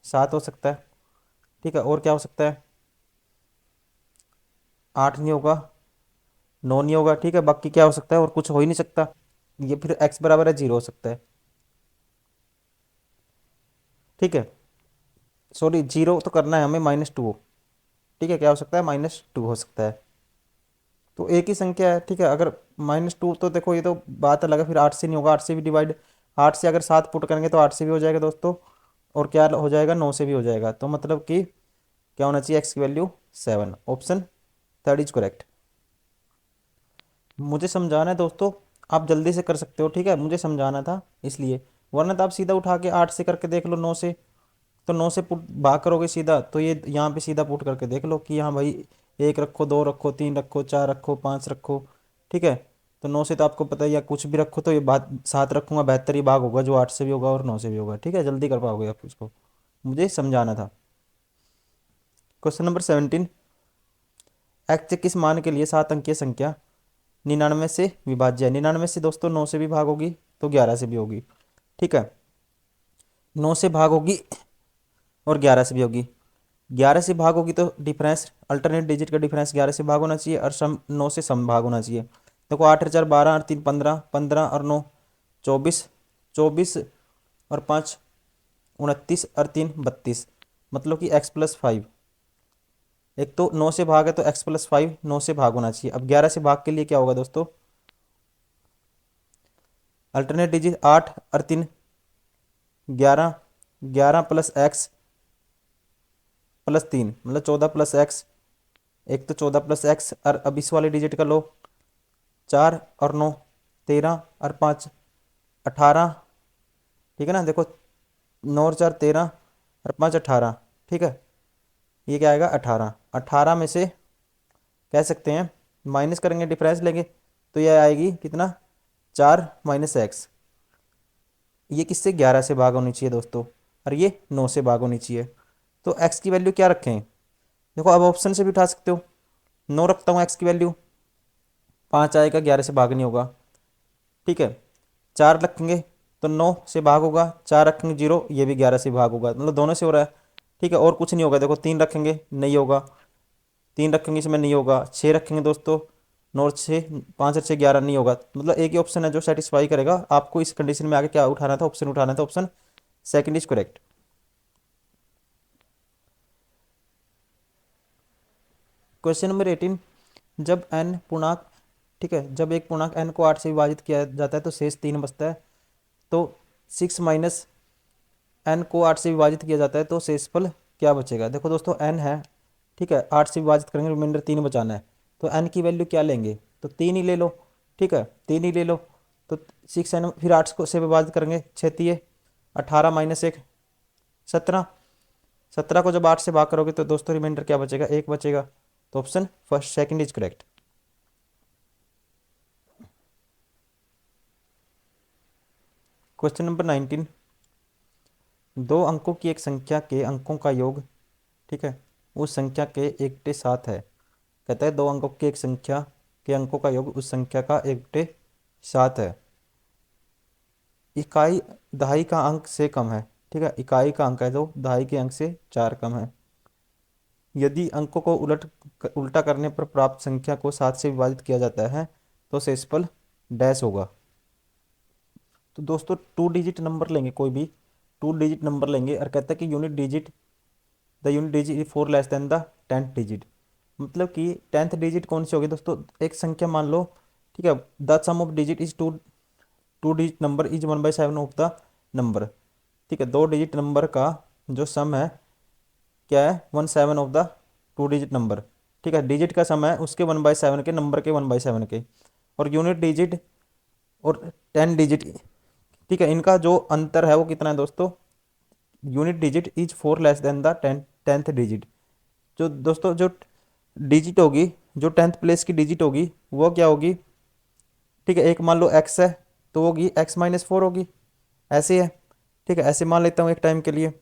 7 हो सकता है। ठीक है, और क्या हो सकता है, 8 नहीं होगा, 9 नहीं होगा। ठीक है, बाकी क्या हो सकता है, और कुछ हो ही नहीं सकता, ये फिर एक्स बराबर है 0 हो सकता है। ठीक है, सॉरी 0 तो करना है हमें, -2, ठीक है, क्या हो सकता है, -2 हो सकता है। तो एक ही संख्या है, ठीक है, अगर -2 तो देखो ये तो बात अलग है, फिर 8 से नहीं होगा, 8 से भी डिवाइड, 8 से अगर 7 पुट करेंगे तो 8 से भी हो जाएगा दोस्तों, और क्या हो जाएगा, 9 से भी हो जाएगा, तो मतलब कि क्या होना चाहिए, एक्स की value 7, option third is correct. मुझे समझाना है दोस्तों, आप जल्दी से कर सकते हो, ठीक है, मुझे समझाना था इसलिए, वरना तो आप सीधा उठा के 8 से करके देख लो, 9 से, तो 9 से पुट भाग करोगे सीधा, तो ये यहाँ पे सीधा पुट करके देख लो कि हाँ भाई, 1 रखो, 2 रखो, 3 रखो, 4 रखो, 5 रखो। ठीक है, तो 9 से तो आपको पता ही है, कुछ भी रखो तो ये बात 7 रखूंगा, बेहतर ही भाग होगा, जो 8 से भी होगा और 9 से भी होगा। ठीक है, जल्दी कर पाओगे आप उसको, मुझे समझाना था। क्वेश्चन नंबर 17, एक्स किस मान के लिए 7 अंकीय संख्या 99 से विभाज्य है। 99 से दोस्तों 9 से भी भाग होगी, तो 11 से भी होगी। ठीक है, 9 से भाग होगी और 11 से भी होगी, 11 से भाग होगी तो डिफरेंस, अल्टरनेट डिजिट का डिफरेंस 11 से भाग होना चाहिए, और सम 9 से सम भाग होना चाहिए। देखो 8 और 4 12 और 3 15, 15 और 9 24, 24 और 5 29 और 3 32, मतलब कि x प्लस 5, एक तो 9 से भाग है तो x प्लस 5 9 से भाग होना चाहिए। अब 11 से भाग के लिए क्या होगा दोस्तों, अल्टरनेट डिजिट 8 और 3 11, 11 प्लस एक्स प्लस 3 मतलब 14 प्लस एक्स, एक तो 14 प्लस एक्स, और अब इस वाले डिजिट का लो, 4 और 9 13 और 5 18, ठीक है ना, देखो 9 और 4 13 और 5 18, ठीक है, ये क्या आएगा 18, 18 में से कह सकते हैं माइनस करेंगे, डिफरेंस लेंगे, तो ये आएगी कितना, 4 माइनस एक्स, ये किससे 11 से भाग होनी चाहिए दोस्तों, और ये 9 से भाग होनी चाहिए। तो एक्स की वैल्यू क्या रखें, देखो अब ऑप्शन से भी उठा सकते हो, 9 रखता हूँ एक्स की वैल्यू, 5 आएगा, 11 से भाग नहीं होगा। ठीक है, 4 रखेंगे तो 9 से भाग होगा, 4 रखेंगे 0, ये भी 11 से भाग होगा, मतलब दोनों से हो रहा है। ठीक है, और कुछ नहीं होगा, देखो 3 रखेंगे नहीं होगा, 3 रखेंगे इसमें नहीं होगा, 6 रखेंगे दोस्तों, 9 और 6 5 और 6 11 नहीं होगा, मतलब एक ही ऑप्शन है जो सेटिस्फाई करेगा आपको। इस कंडीशन में आगे क्या उठाना था, ऑप्शन उठाना था, option second is correct. Question number 18, जब n पूर्णांक, ठीक है, जब एक पूर्णांक n को 8 से विभाजित किया जाता है तो शेष 3 बचता है, तो 6 माइनस n को 8 से विभाजित किया जाता है तो शेषफल क्या बचेगा। देखो दोस्तों n है, ठीक है, 8 से विभाजित करेंगे, रिमाइंडर 3 बचाना है, तो n की वैल्यू क्या लेंगे, तो 3 ही ले लो। ठीक है, 3 ही ले लो, तो 6n फिर 8 को से विभाजित करेंगे, 6 18 माइनस 1 17, 17 को जब 8 से भाग करोगे तो दोस्तों रिमाइंडर क्या बचेगा, 1 बचेगा, तो option first second is correct. Question number 19, दो अंकों की एक संख्या के अंकों का योग, ठीक है, उस संख्या के एकटे साथ है। कहता है दो अंकों की एक संख्या के अंकों का योग उस संख्या का एकटे साथ है, इकाई दहाई का अंक से कम है। ठीक है, इकाई का अंक है जो दहाई के अंक से 4 कम है। यदि अंकों को उल्टा करने पर प्राप्त संख्या को 7 से विभाजित किया जाता है तो शेषफल डैश होगा। तो दोस्तों 2 डिजिट नंबर लेंगे, कोई भी 2 डिजिट नंबर लेंगे और कहता है कि the unit digit is 4 less than the 10th digit. मतलब कि 10th डिजिट कौन सी होगी दोस्तों, एक संख्या मान लो, ठीक है, the sum of digit is 2 digit number is 1/7 of the number. ठीक है, 2 डिजिट नंबर का जो सम है क्या है, 1/7 ऑफ द 2 डिजिट नंबर। ठीक है, डिजिट का सम है उसके 1/7 के, नंबर के 1/7 के। और यूनिट डिजिट और 10 डिजिट, ठीक है, इनका जो अंतर है वो कितना है दोस्तों, unit digit is 4 less than the 10th digit. जो दोस्तों जो डिजिट होगी, जो 10th प्लेस की डिजिट होगी वो क्या होगी, ठीक है, एक मान लो एक्स है तो होगी x-4 होगी, ऐसे है। ठीक है, ऐसे मान लेता हूँ एक टाइम के लिए,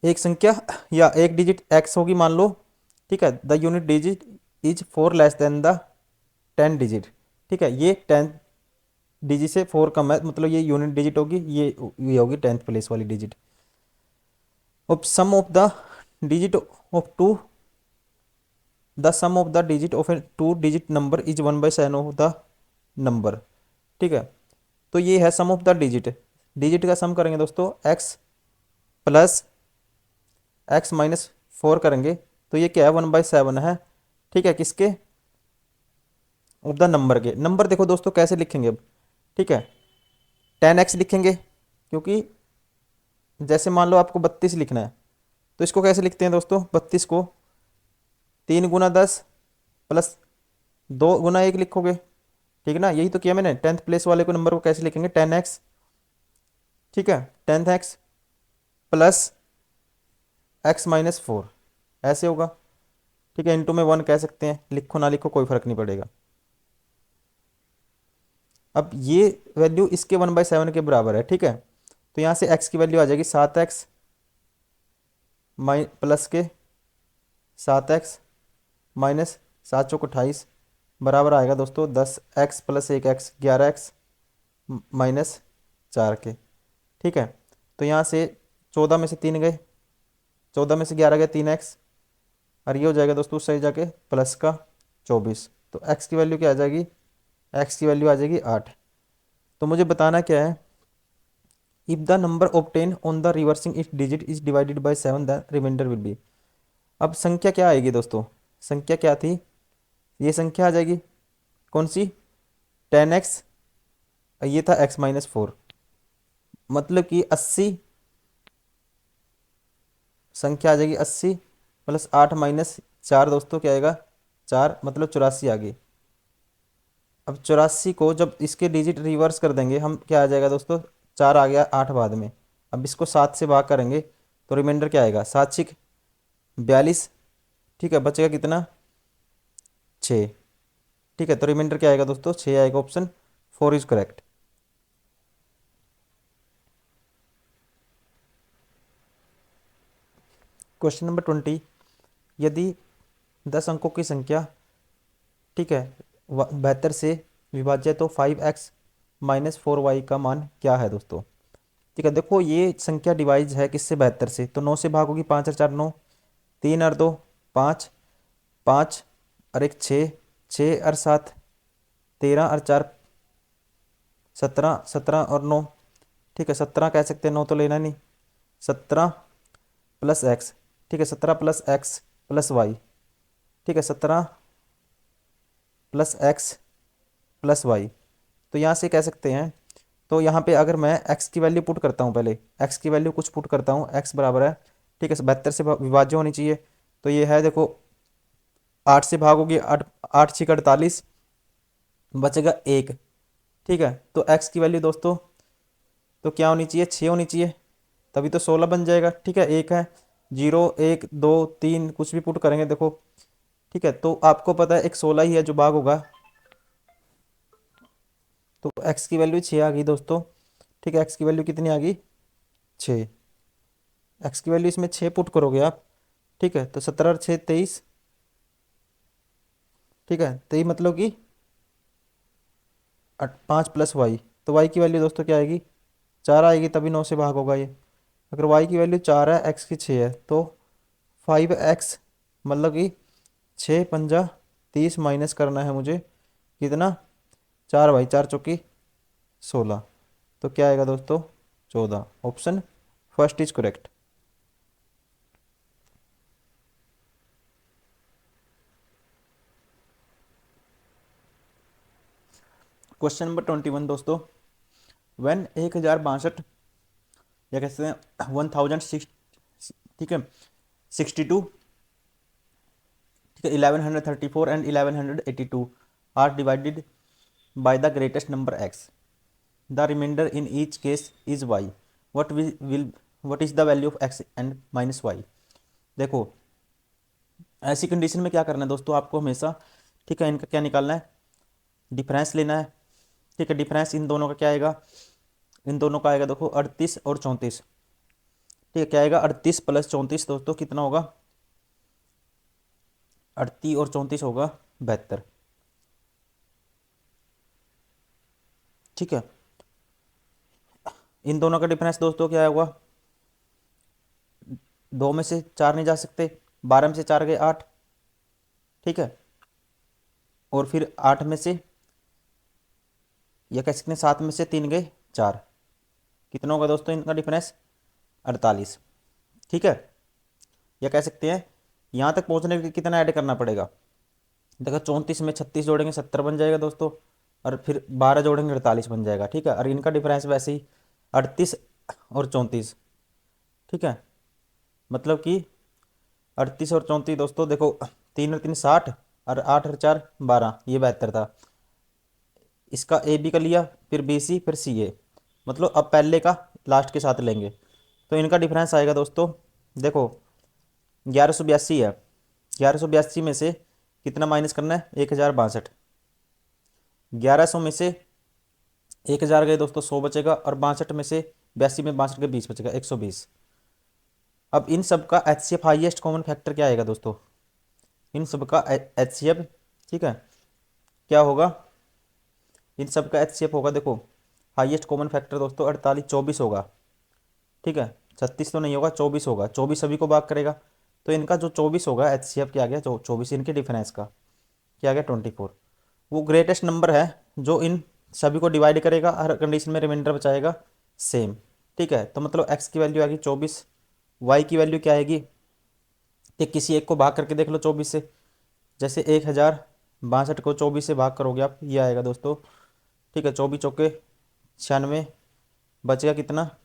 एक संख्या या एक डिजिट x होगी मान लो। ठीक है, the unit digit is 4 less than the 10 digit. ठीक है, ये 10 डिजिट से 4 कम है, मतलब ये यूनिट डिजिट होगी, ये होगी 10th प्लेस वाली डिजिट। अब sum of the digit of two the sum of the digit of a 2 digit number is 1/7 of the number. ठीक है, तो ये है sum of the digit. Digit का सम करेंगे दोस्तों x+x-4 करेंगे तो ये क्या है, 1/7 है। ठीक है, किसके, ऑफ द नंबर के। नंबर देखो दोस्तों कैसे लिखेंगे अब, ठीक है, 10x लिखेंगे, क्योंकि जैसे मान लो आपको 32 लिखना है तो इसको कैसे लिखते हैं दोस्तों, 32 को 3 × 10 प्लस 2 × 1 लिखोगे। ठीक है ना, यही तो किया मैंने। 10th प्लेस वाले को नंबर को कैसे लिखेंगे, 10x। ठीक है, 10x प्लस x-4 ऐसे होगा। ठीक है, इंटू में 1 कह सकते हैं, लिखो ना लिखो कोई फर्क नहीं पड़ेगा। अब ये वैल्यू इसके 1/7 के बराबर है। ठीक है, तो यहाँ से x की वैल्यू आ जाएगी 7x प्लस के 7x माइनस 7×4 = 28 बराबर आएगा दोस्तों 10x plus 1x 11x minus 4 के। ठीक है, तो यहाँ से 14 में से 3 गए, 14 में से 11 गए 3x, और ये हो जाएगा दोस्तों सही जाके प्लस का 24। तो x की वैल्यू क्या आ जाएगी, x की वैल्यू आ जाएगी 8। तो मुझे बताना क्या है, if the number obtain on the reversing it digit is divided by 7 the reminder will be. अब संख्या क्या आएगी दोस्तों, संख्या क्या थी, ये संख्या आ जाएगी कौन सी, 10x, ये था x-4, मतलब कि 80, संख्या आ जाएगी 80 प्लस 8 - 4 दोस्तों क्या आएगा, 4, मतलब 84 आ गई। अब 84 को जब इसके डिजिट रिवर्स कर देंगे हम, क्या आ जाएगा दोस्तों, 4 आ गया 8 बाद में। अब इसको 7 से भाग करेंगे तो रिमाइंडर क्या आएगा, 7×6 = 42। ठीक है, बचेगा कितना, 6। ठीक है, तो रिमाइंडर क्या आएगा दोस्तों, 6 आएगा, option 4 is correct. Question number 20, यदि 10 अंकों की संख्या, ठीक है, 72 से विभाज्य है तो 5x-4y का मान क्या है दोस्तों। ठीक है, देखो ये संख्या डिवाइज है किससे, 72 से, तो 9 से भाग होगी, 5 और 4 9, 3 और 2 5, 5 और 1 6, 6 और 7 13 और 4 17, 17 और 9, ठीक है, 17 कह सकते हैं, 9 तो लेना नहीं, 17 प्लस एक्स, ठीक है, 17 प्लस एक्स प्लस वाई। ठीक है, 17 प्लस एक्स प्लस वाई, तो यहाँ से कह सकते हैं, तो यहाँ पे अगर मैं x की वैल्यू पुट करता हूँ, पहले x की वैल्यू कुछ पुट करता हूँ, x बराबर है, ठीक है, 72 से विभाज्य होनी चाहिए, तो ये है देखो 8 से भागोगे, 8 8 6 48, बचेगा 1। ठीक है, तो x की वैल्यू दोस्तों तो क्या होनी चाहिए, 6 होनी चाहिए, तभी तो 16 बन जाएगा। ठीक है, 1 है, 0 1 2 3 कुछ भी पुट करेंगे देखो। ठीक है, तो आपको पता है एक 16 ही है जो भाग होगा, तो x की वैल्यू 6 आ गई दोस्तों। ठीक है, x की वैल्यू कितनी आ गई, 6। x की वैल्यू इसमें 6 पुट करोगे आप, ठीक है, तो 17 और 6 23। ठीक है, 23 मतलब कि 5 प्लस वाई, तो y की वैल्यू दोस्तों क्या आएगी, 4 आएगी, तभी 9 से भाग होगा ये। अगर y की वैल्यू 4 है, x की 6 है, तो 5x मतलब कि 6×5 = 30 माइनस करना है मुझे कितना, 4×4 = 16। तो क्या आएगा दोस्तों, 14। Option first is correct. Question number 21 दोस्तों, व्हेन 1062 या कहते हैं 1006, ठीक है, 62, ठीक है, 1134 and 1182 are divided by the greatest number X, the reminder in each case is Y, what is the value of X and minus Y. देखो ऐसी कंडीशन में क्या करना है दोस्तों आपको हमेशा, ठीक है, इनका क्या निकालना है, डिफरेंस लेना है। ठीक है, डिफरेंस इन दोनों का क्या आएगा, इन दोनों का आएगा देखो 38 और 34। ठीक है, क्या आएगा, 38 + 34 दोस्तों कितना होगा, 38 और 34 होगा 72। ठीक है, इन दोनों का डिफरेंस दोस्तों क्या होगा, 2 में से 4 नहीं जा सकते, 12 में से 4 गए 8। ठीक है, और फिर 8 में से, या कह सकते हैं 7 में से 3 गए 4, कितना होगा दोस्तों इनका डिफरेंस, 48। ठीक है, या कह सकते हैं यहाँ तक पहुँचने के लिए कितना ऐड करना पड़ेगा, देखो 34 में 36 जोड़ेंगे 70 बन जाएगा दोस्तों, और फिर 12 जोड़ेंगे 48 बन जाएगा। ठीक है, और इनका डिफरेंस वैसे ही 38 और 34। ठीक है, मतलब कि 38 और 34 दोस्तों देखो, 3 और 3 60, और 8 और 4 12, ये 72 था। इसका ए बी का लिया, फिर बी सी, फिर सी ए, मतलब अब पहले का लास्ट के साथ लेंगे, तो इनका डिफरेंस आएगा दोस्तों, देखो 1182 है, 1182 में से कितना माइनस करना है, 1062। 1100 में से 1000 गए दोस्तों 100 बचेगा, और 62 में से 82 में 62 के 20 बचेगा 120। अब इन सब का H C F highest common factor क्या आएगा दोस्तों, इन सब का एच सी एफ, ठीक है, क्या होगा, इन सब का एच सी एफ होगा देखो, हाईएस्ट कॉमन फैक्टर दोस्तों 48 24 होगा। ठीक है, 36 तो नहीं होगा, 24 होगा, 24 सभी को भाग करेगा, तो इनका जो 24 होगा एच सी एफ क्या आ गया, 24 इनके डिफरेंस का क्या आ गया, 24। वो ग्रेटेस्ट नंबर है जो इन सभी को डिवाइड करेगा, हर कंडीशन में रिमाइंडर बचाएगा सेम। ठीक है, तो मतलब एक्स की वैल्यू आ गई 24, वाई की वैल्यू क्या आएगी, कि किसी एक को भाग करके देख लो 24 से, जैसे 1062 को 24 से भाग करोगे आप, ये आएगा दोस्तों। ठीक है, 24 चौके 96, बचेगा कितना,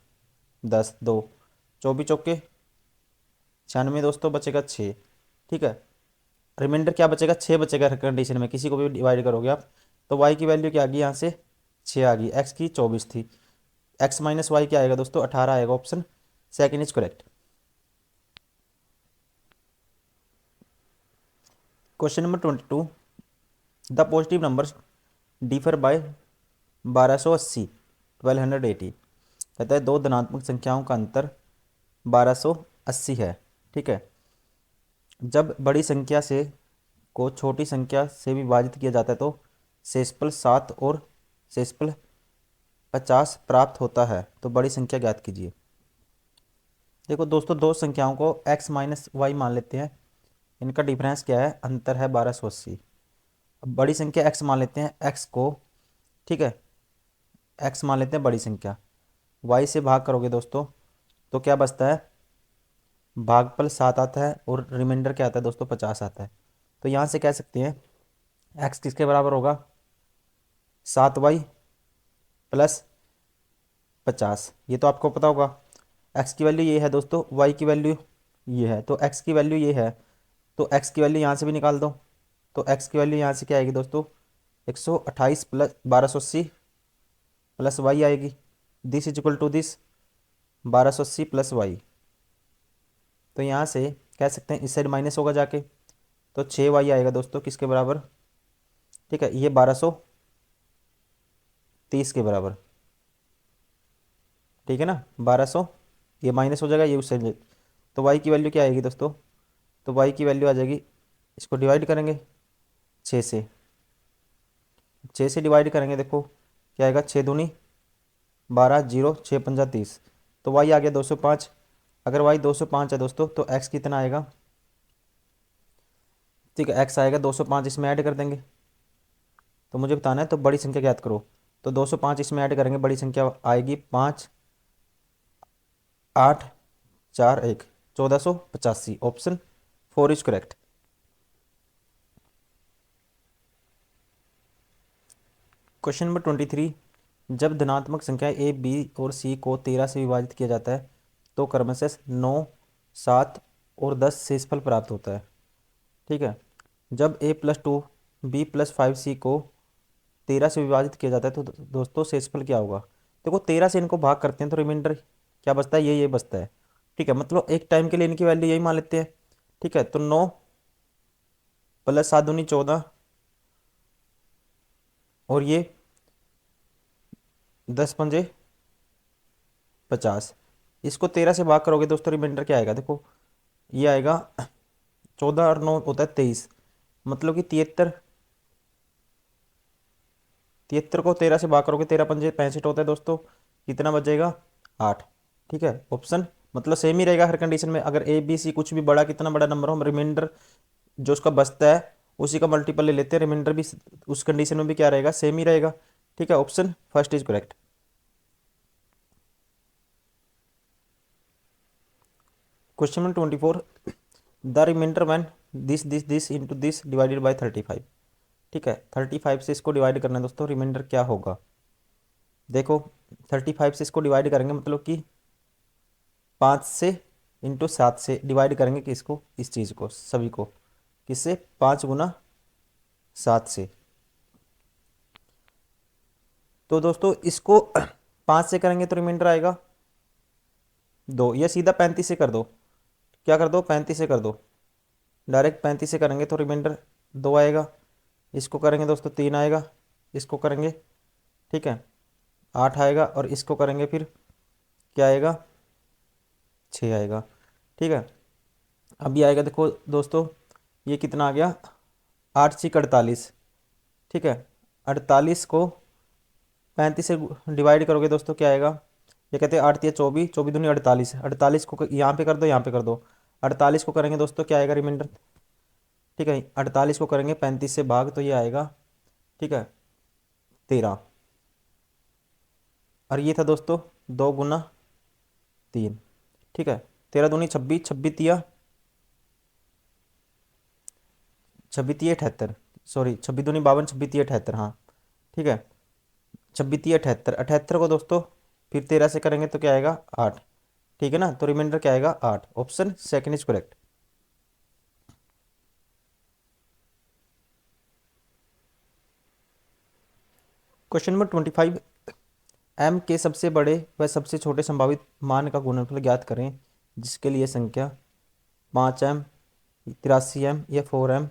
10 2, 24 चौके 96 दोस्तों, बचेगा 6। ठीक है, रिमाइंडर क्या बचेगा, 6 बचेगा हर कंडीशन में, किसी को भी डिवाइड करोगे आप, तो वाई की वैल्यू क्या आ गई यहाँ से, 6 आ गई, एक्स की 24 थी, एक्स माइनस वाई क्या आएगा दोस्तों, 18 आएगा। Option second is correct. Question number 22, the positive numbers differ by 1280 1280। कहता है दो धनात्मक संख्याओं का अंतर 1280 है। ठीक है, जब बड़ी संख्या से को छोटी संख्या से विभाजित किया जाता है तो शेषफल 7 और शेषफल 50 प्राप्त होता है, तो बड़ी संख्या ज्ञात कीजिए। देखो दोस्तों, दो संख्याओं को x माइनस वाई मान लेते हैं, इनका डिफरेंस क्या है, अंतर है 1280। अब बड़ी संख्या x मान लेते हैं, x को, ठीक है, x मान लेते हैं बड़ी संख्या, y से भाग करोगे दोस्तों तो क्या बचता है, भागफल 7 आता है, और रिमाइंडर क्या आता है दोस्तों, 50 आता है। तो यहाँ से कह सकते हैं x किसके बराबर होगा, 7y + 50। ये तो आपको पता होगा, x की वैल्यू ये है दोस्तों, y की वैल्यू ये है, तो x की वैल्यू ये है, तो x की वैल्यू यहाँ से भी निकाल दो, तो x की वैल्यू यहाँ से क्या आएगी दोस्तों, 128 + 1280 + y आएगी, this is equal to this 1280 + y। तो यहाँ से कह सकते हैं इस साइड माइनस होगा जाके, तो 6y आएगा दोस्तों किसके बराबर, ठीक है, ये 1230 के बराबर। ठीक है ना, 1200, ये माइनस हो जाएगा, ये उस साइड, तो y की वैल्यू क्या आएगी दोस्तों, तो y की वैल्यू आ जाएगी, इसको डिवाइड करेंगे 6 से, 6 से डिवाइड करेंगे, देखो क्या आएगा, 6 दूनी 12, 0 6 पंजा 30, तो y आ गया 205। अगर y 205 है दोस्तों तो x कितना आएगा, ठीक है, एक्स आएगा 205, इसमें ऐड कर देंगे। तो मुझे बताना है, तो बड़ी संख्या ज्ञात करो। तो 205 इसमें ऐड करेंगे, बड़ी संख्या आएगी 5 8 4 1, 1485। Option 4 is correct. Question number 23, जब धनात्मक संख्या ए बी और सी को 13 से विभाजित किया जाता है तो क्रमशः 9 7 और 10 शेषफल प्राप्त होता है। ठीक है, जब a+2 b+5 c को 13 से विभाजित किया जाता है तो दोस्तों शेषफल क्या होगा। देखो 13 से इनको भाग करते हैं तो रिमाइंडर क्या बचता है, ये बचता है। ठीक है, मतलब एक टाइम के लिए इनकी वैल्यू यही मान लेते हैं। ठीक है, तो 9 + 7 दूनी 14 और ये 10 पंजे 50। इसको 13 से भाग करोगे दोस्तों, रिमाइंडर क्या आएगा, देखो ये आएगा 14 और 9 होता है 23, मतलब कि 73। 73 को 13 से भाग करोगे, 13 पंजे 65 होता है दोस्तों। कितना बचेगा, 8। ठीक है, ऑप्शन मतलब सेम ही रहेगा हर कंडीशन में। अगर ए बी सी कुछ भी बड़ा, कितना बड़ा नंबर हो, रिमाइंडर जो उसका बचता है उसी का मल्टीपल ले लेते हैं। रिमाइंडर भी उस कंडीशन में भी क्या रहेगा, सेम ही रहेगा। ठीक है, option first is correct. Question number 24, the reminder when this into this divided by 35। ठीक है, 35 से इसको डिवाइड करना है दोस्तों, रिमाइंडर क्या होगा। देखो 35 से इसको डिवाइड करेंगे, मतलब कि 5 से इंटू 7 से डिवाइड करेंगे किसको, इस चीज़ को, सभी को। किससे, 5 गुना 7 से। तो दोस्तों इसको 5 से करेंगे तो रिमाइंडर आएगा 2, या सीधा 35 से कर दो। क्या कर दो, 35 से कर दो। डायरेक्ट 35 से करेंगे तो रिमाइंडर 2 आएगा। इसको करेंगे दोस्तों 3 आएगा। इसको करेंगे, ठीक है, 8 आएगा। और इसको करेंगे फिर क्या आएगा, 6 आएगा। ठीक है, अब ये आएगा, देखो दोस्तों ये कितना आ गया, 8 6 48। ठीक है, 48 को 35 से डिवाइड करोगे दोस्तों, क्या आएगा, ये कहते हैं 8 3 24, 24 दूनी 48। 48 को यहाँ पे कर दो, यहाँ पे कर दो। 48 को करेंगे दोस्तों, क्या आएगा रिमाइंडर। ठीक है, 48 को करेंगे 35 से भाग, तो ये आएगा, ठीक है, 13। और ये था दोस्तों 2 गुना 3। ठीक है, 13 दूनी 26, 26 तिया 26 तिया 78, सॉरी 26 दूनी 52, 26 तिया 78, हाँ। ठीक है, 26 तिया 78, 78 को दोस्तों फिर 13 से करेंगे तो क्या आएगा, 8। ठीक है ना, तो रिमाइंडर क्या आएगा, 8। Option second is correct. Question number 25, M के सबसे बड़े व सबसे छोटे संभावित मान का गुणनफल ज्ञात करें जिसके लिए संख्या 5m 83m या 4m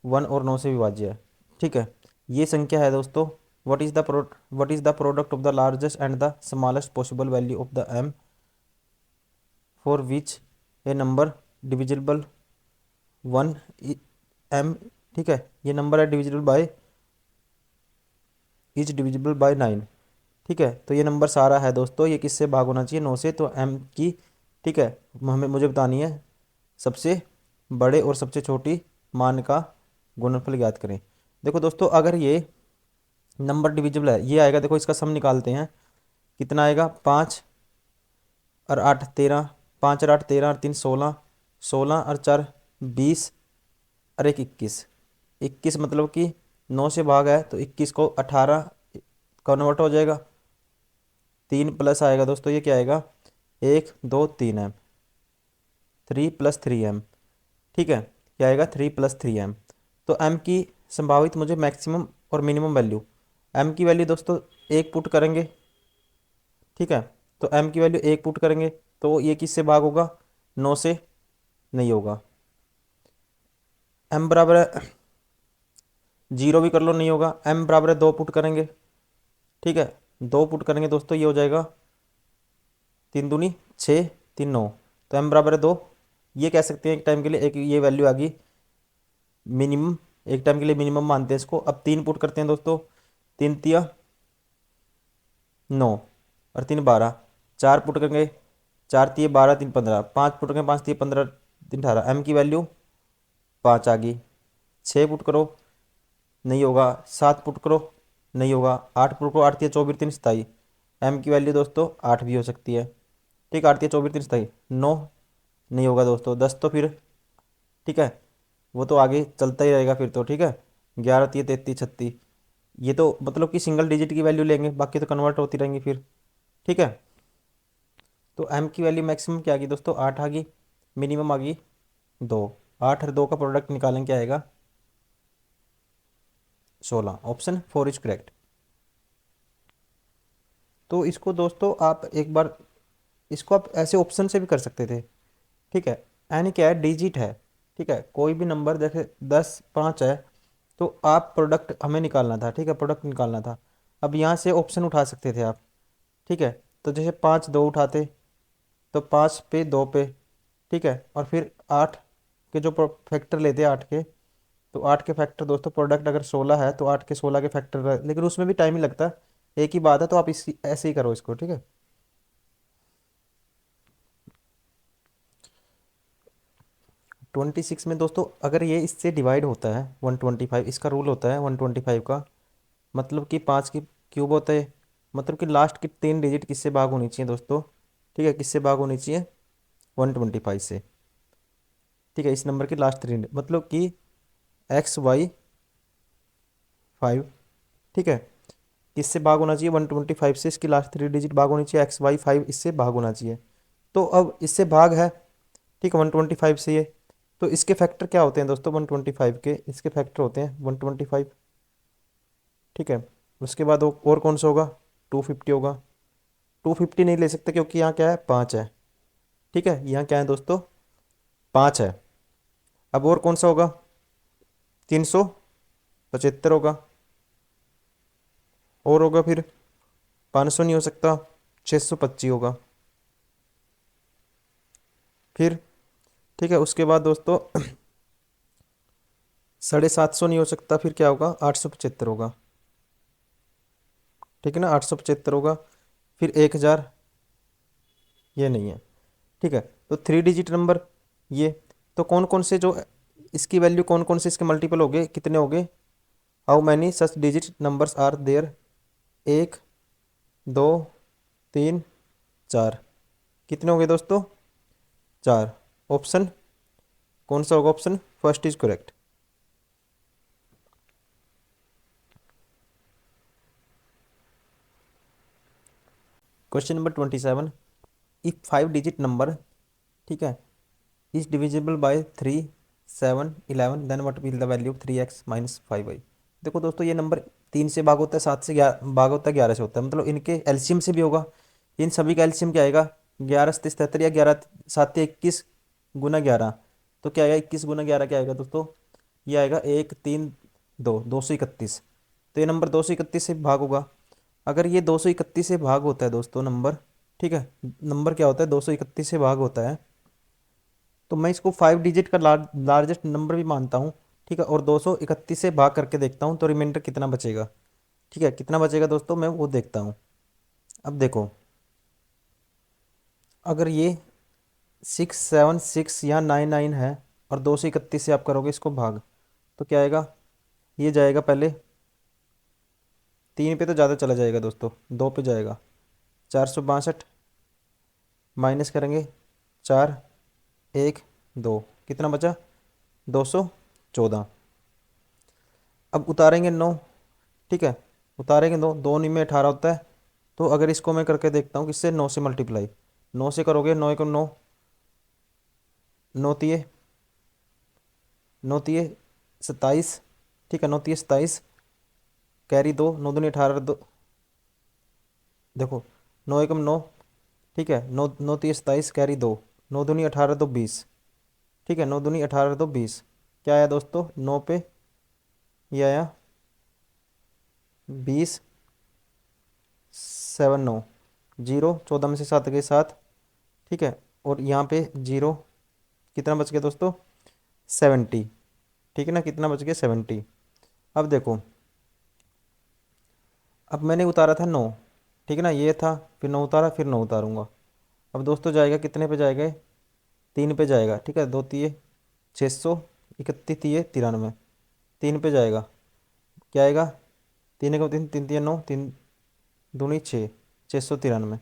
1 और 9 से विभाज्य है। ठीक है, ये संख्या है दोस्तों, what is the product of the largest and the smallest possible value of the m for which A number divisible 1m। ठीक है, ये नंबर है डिविजिबल बाय 9। ठीक है, तो ये नंबर सारा है दोस्तों, ये किससे भाग होना चाहिए, 9 से। तो m की, ठीक है, मुझे बतानी है सबसे बड़े और सबसे छोटी मान का गुणनफल ज्ञात करें। देखो दोस्तों, अगर ये नंबर डिविजिबल है, ये आएगा, देखो इसका सम निकालते हैं, कितना आएगा, 5 और 8 13, 5 और 8 13 और 3 16, 16 और 4 20 और 1 21। 21 मतलब कि 9 से भाग है, तो 21 को 18 कन्वर्ट हो जाएगा। 3 प्लस आएगा दोस्तों, ये क्या आएगा, 1 2 3m, 3 + 3m। ठीक है, क्या आएगा, 3 + 3m। तो m की संभावित मुझे मैक्सिमम और मिनिमम वैल्यू, m की वैल्यू दोस्तों 1 पुट करेंगे। ठीक है, तो m की वैल्यू 1 पुट करेंगे तो ये किससे भाग होगा, 9 से नहीं होगा। m बराबर है 0 भी कर लो, नहीं होगा। m बराबर है 2 पुट करेंगे। ठीक है, 2 पुट करेंगे दोस्तों, ये हो जाएगा 3 दूनी 6, 3 9। तो m बराबर है 2। ये कह सकते हैं एक टाइम के लिए, एक ये वैल्यू आ गई मिनिमम, एक टाइम के लिए मिनिमम मानते हैं इसको। अब 3 पुट करते हैं दोस्तों, 3 तिया 9 और 3 12। 4 पुट करेंगे, 4 तिये 12, 3 15। 5 पुट करेंगे, 5 तिये 15, 3 18। m की वैल्यू 5 आ गई। 6 पुट करो, नहीं होगा। 7 पुट करो, नहीं होगा। 8 पुट करो, 8 या 24 3 27। एम की वैल्यू दोस्तों 8 भी हो सकती है। ठीक है, 8 या 24 3 27। 9 नहीं होगा दोस्तों। 10 तो फिर ठीक है, वो तो आगे चलता ही रहेगा फिर तो। ठीक है, 11 3 33 36। ये तो मतलब कि सिंगल डिजिट की वैल्यू लेंगे, बाकी तो कन्वर्ट होती रहेंगी फिर। ठीक है, तो एम की वैल्यू मैक्सिमम क्या आ गई दोस्तों, 8 आ गई। मिनिमम आ गई 2। 8 और 2 का प्रोडक्ट निकालें, क्या आएगा, 16। Option 4 is correct. तो इसको दोस्तों आप एक बार, इसको आप ऐसे ऑप्शन से भी कर सकते थे। ठीक है, यानी क्या है, डिजिट है। ठीक है, कोई भी नंबर जैसे 10 5 है, तो आप प्रोडक्ट हमें निकालना था। ठीक है, प्रोडक्ट निकालना था। अब यहाँ से ऑप्शन उठा सकते थे आप। ठीक है, तो जैसे 5 2 उठाते, तो 5 पे 2 पे। ठीक है, और फिर 8 के जो फैक्टर लेते हैं 8 के, तो 8 के फैक्टर दोस्तों, प्रोडक्ट अगर 16 है तो 8 के 16 के फैक्टर, लेकिन उसमें भी टाइम ही लगता है। एक ही बात है, तो आप इस ऐसे ही करो इसको। ठीक है, 26 में दोस्तों अगर ये इससे डिवाइड होता है 125, इसका रूल होता है 125 का, मतलब कि 5 की क्यूब होता है, मतलब कि लास्ट की 3 डिजिट किससे भाग होनी चाहिए दोस्तों। ठीक है, किससे भाग होनी चाहिए, 125 से। ठीक है, इस नंबर की लास्ट 3 मतलब कि XY 5। ठीक है, किससे भाग होना चाहिए, 125 से। इसकी लास्ट 3 डिजिट भाग होनी चाहिए, XY 5 इससे भाग होना चाहिए। तो अब इससे भाग है, ठीक है, 125 से ये। तो इसके फैक्टर क्या होते हैं दोस्तों, 125 के इसके फैक्टर होते हैं 125। ठीक है, उसके बाद और कौन सा होगा, 250 होगा। 250 नहीं ले सकते क्योंकि यहाँ क्या है, 5 है। ठीक है, यहाँ क्या है दोस्तों, 5 है। अब और कौन सा होगा, 375 होगा। और होगा फिर 500 नहीं हो सकता, 625 होगा फिर। ठीक है, उसके बाद दोस्तों 750 नहीं हो सकता, फिर क्या होगा, 875 होगा। ठीक है ना, 875 होगा। फिर 1000, ये नहीं है। ठीक है, तो 3 डिजिट नंबर ये। तो कौन कौन से जो इसकी वैल्यू, कौन कौन से इसके मल्टीपल हो गए, कितने हो गए, how many such digit numbers are there. 1 2 3 4। कितने हो गए दोस्तों, 4। ऑप्शन कौन सा होगा, option first is correct. Question number 27, if 5 digit number, ठीक है, is divisible by 3 7 11, then what will the value of 3x - 5y। देखो दोस्तों, ये नंबर 3 से भाग होता है, 7 से भाग होता है, 11 से होता है, मतलब इनके एलसीएम से भी होगा। इन सभी का एलसीएम क्या आएगा, 11 37 या 11 7 21 गुना 11। तो क्या आएगा, 21 गुना 11 क्या आएगा दोस्तों, ये आएगा 1 3 2, 231। तो ये नंबर 231 से भाग होगा। अगर ये 231 से भाग होता है दोस्तों नंबर, ठीक है, नंबर क्या होता है, 231 से भाग होता है, तो मैं इसको 5 डिजिट का लार्जेस्ट नंबर भी मानता हूँ। ठीक है, और 231 से भाग करके देखता हूँ तो रिमाइंडर कितना बचेगा। ठीक है, कितना बचेगा दोस्तों, मैं वो देखता हूँ। अब देखो, अगर ये 6 7 6 या 9 9 है, और 231 से आप करोगे इसको भाग, तो क्या आएगा, ये जाएगा पहले 3 पे, तो ज़्यादा चला जाएगा दोस्तों, 2 पे जाएगा। 462 माइनस करेंगे, 4 1 2, कितना बचा, 214। अब उतारेंगे 9। ठीक है, उतारेंगे 2, 2 में 18 होता है। तो अगर इसको मैं करके देखता हूँ किससे, 9 से मल्टीप्लाई। 9 से करोगे, 9 को 9, 9 तिये 9 तिये 27। ठीक है, 9 तिये 27, कैरी 2, 9 दूनी 18 दो, देखो 9 एकम 9। ठीक है, 9 9 तिये 27, कैरी 2, 9 दूनी 18 2 20। ठीक है, 9 दूनी 18 2 20, क्या आया दोस्तों, 9 पे ये आया 20 7 9, जीरो, 14 में से 7 गए 7। ठीक है, और यहाँ पे जीरो, कितना बच गया दोस्तों, 70। ठीक है ना, कितना बच गया, 70। अब देखो, अब मैंने उतारा था 9। ठीक है ना, ये था, फिर 9 उतारा, फिर 9 उतारूंगा। अब दोस्तों जाएगा कितने पे जाएगा, 3 पे जाएगा। ठीक है, 2 तिये 631, तिये 93। 3 पे जाएगा, क्या आएगा, 3 × 3 3 3 9, 3 दूनी 6, 693।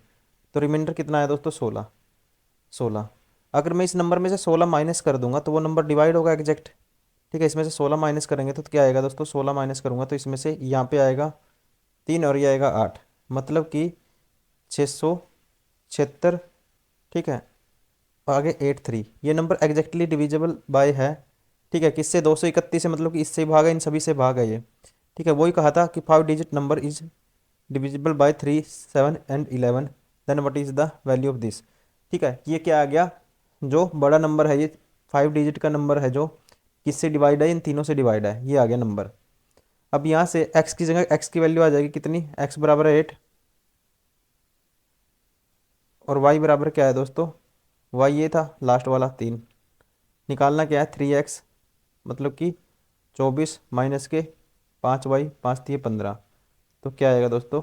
तो रिमाइंडर कितना आया दोस्तों, 16, 16। अगर मैं इस नंबर में से 16 माइनस कर दूंगा तो वो नंबर डिवाइड होगा एग्जैक्ट। ठीक है, इसमें से 16 माइनस करेंगे तो क्या आएगा दोस्तों, 16 माइनस करूंगा तो इसमें से यहाँ पे आएगा 3 और ये आएगा 8, मतलब कि 676। ठीक है, आगे 83, ये नंबर एग्जैक्टली डिविजिबल बाय है। ठीक है, किससे, 231 से, मतलब कि इससे ही भाग है, इन सभी से भाग है ये। ठीक है, वही कहा था कि 5 digit number is divisible by 3, 7 and 11, then what is the value of this. ठीक है, ये क्या आ गया, जो बड़ा नंबर है ये 5 डिजिट का नंबर है, जो किससे डिवाइड है, इन तीनों से डिवाइड है, ये आ गया नंबर। अब यहाँ से x की जगह x की वैल्यू आ जाएगी कितनी, x बराबर है 8, और y बराबर क्या है दोस्तों, y ये था लास्ट वाला 3। निकालना क्या है, 3x, मतलब कि 24 माइनस के 5y, 5×3 = 15। तो क्या आएगा दोस्तों,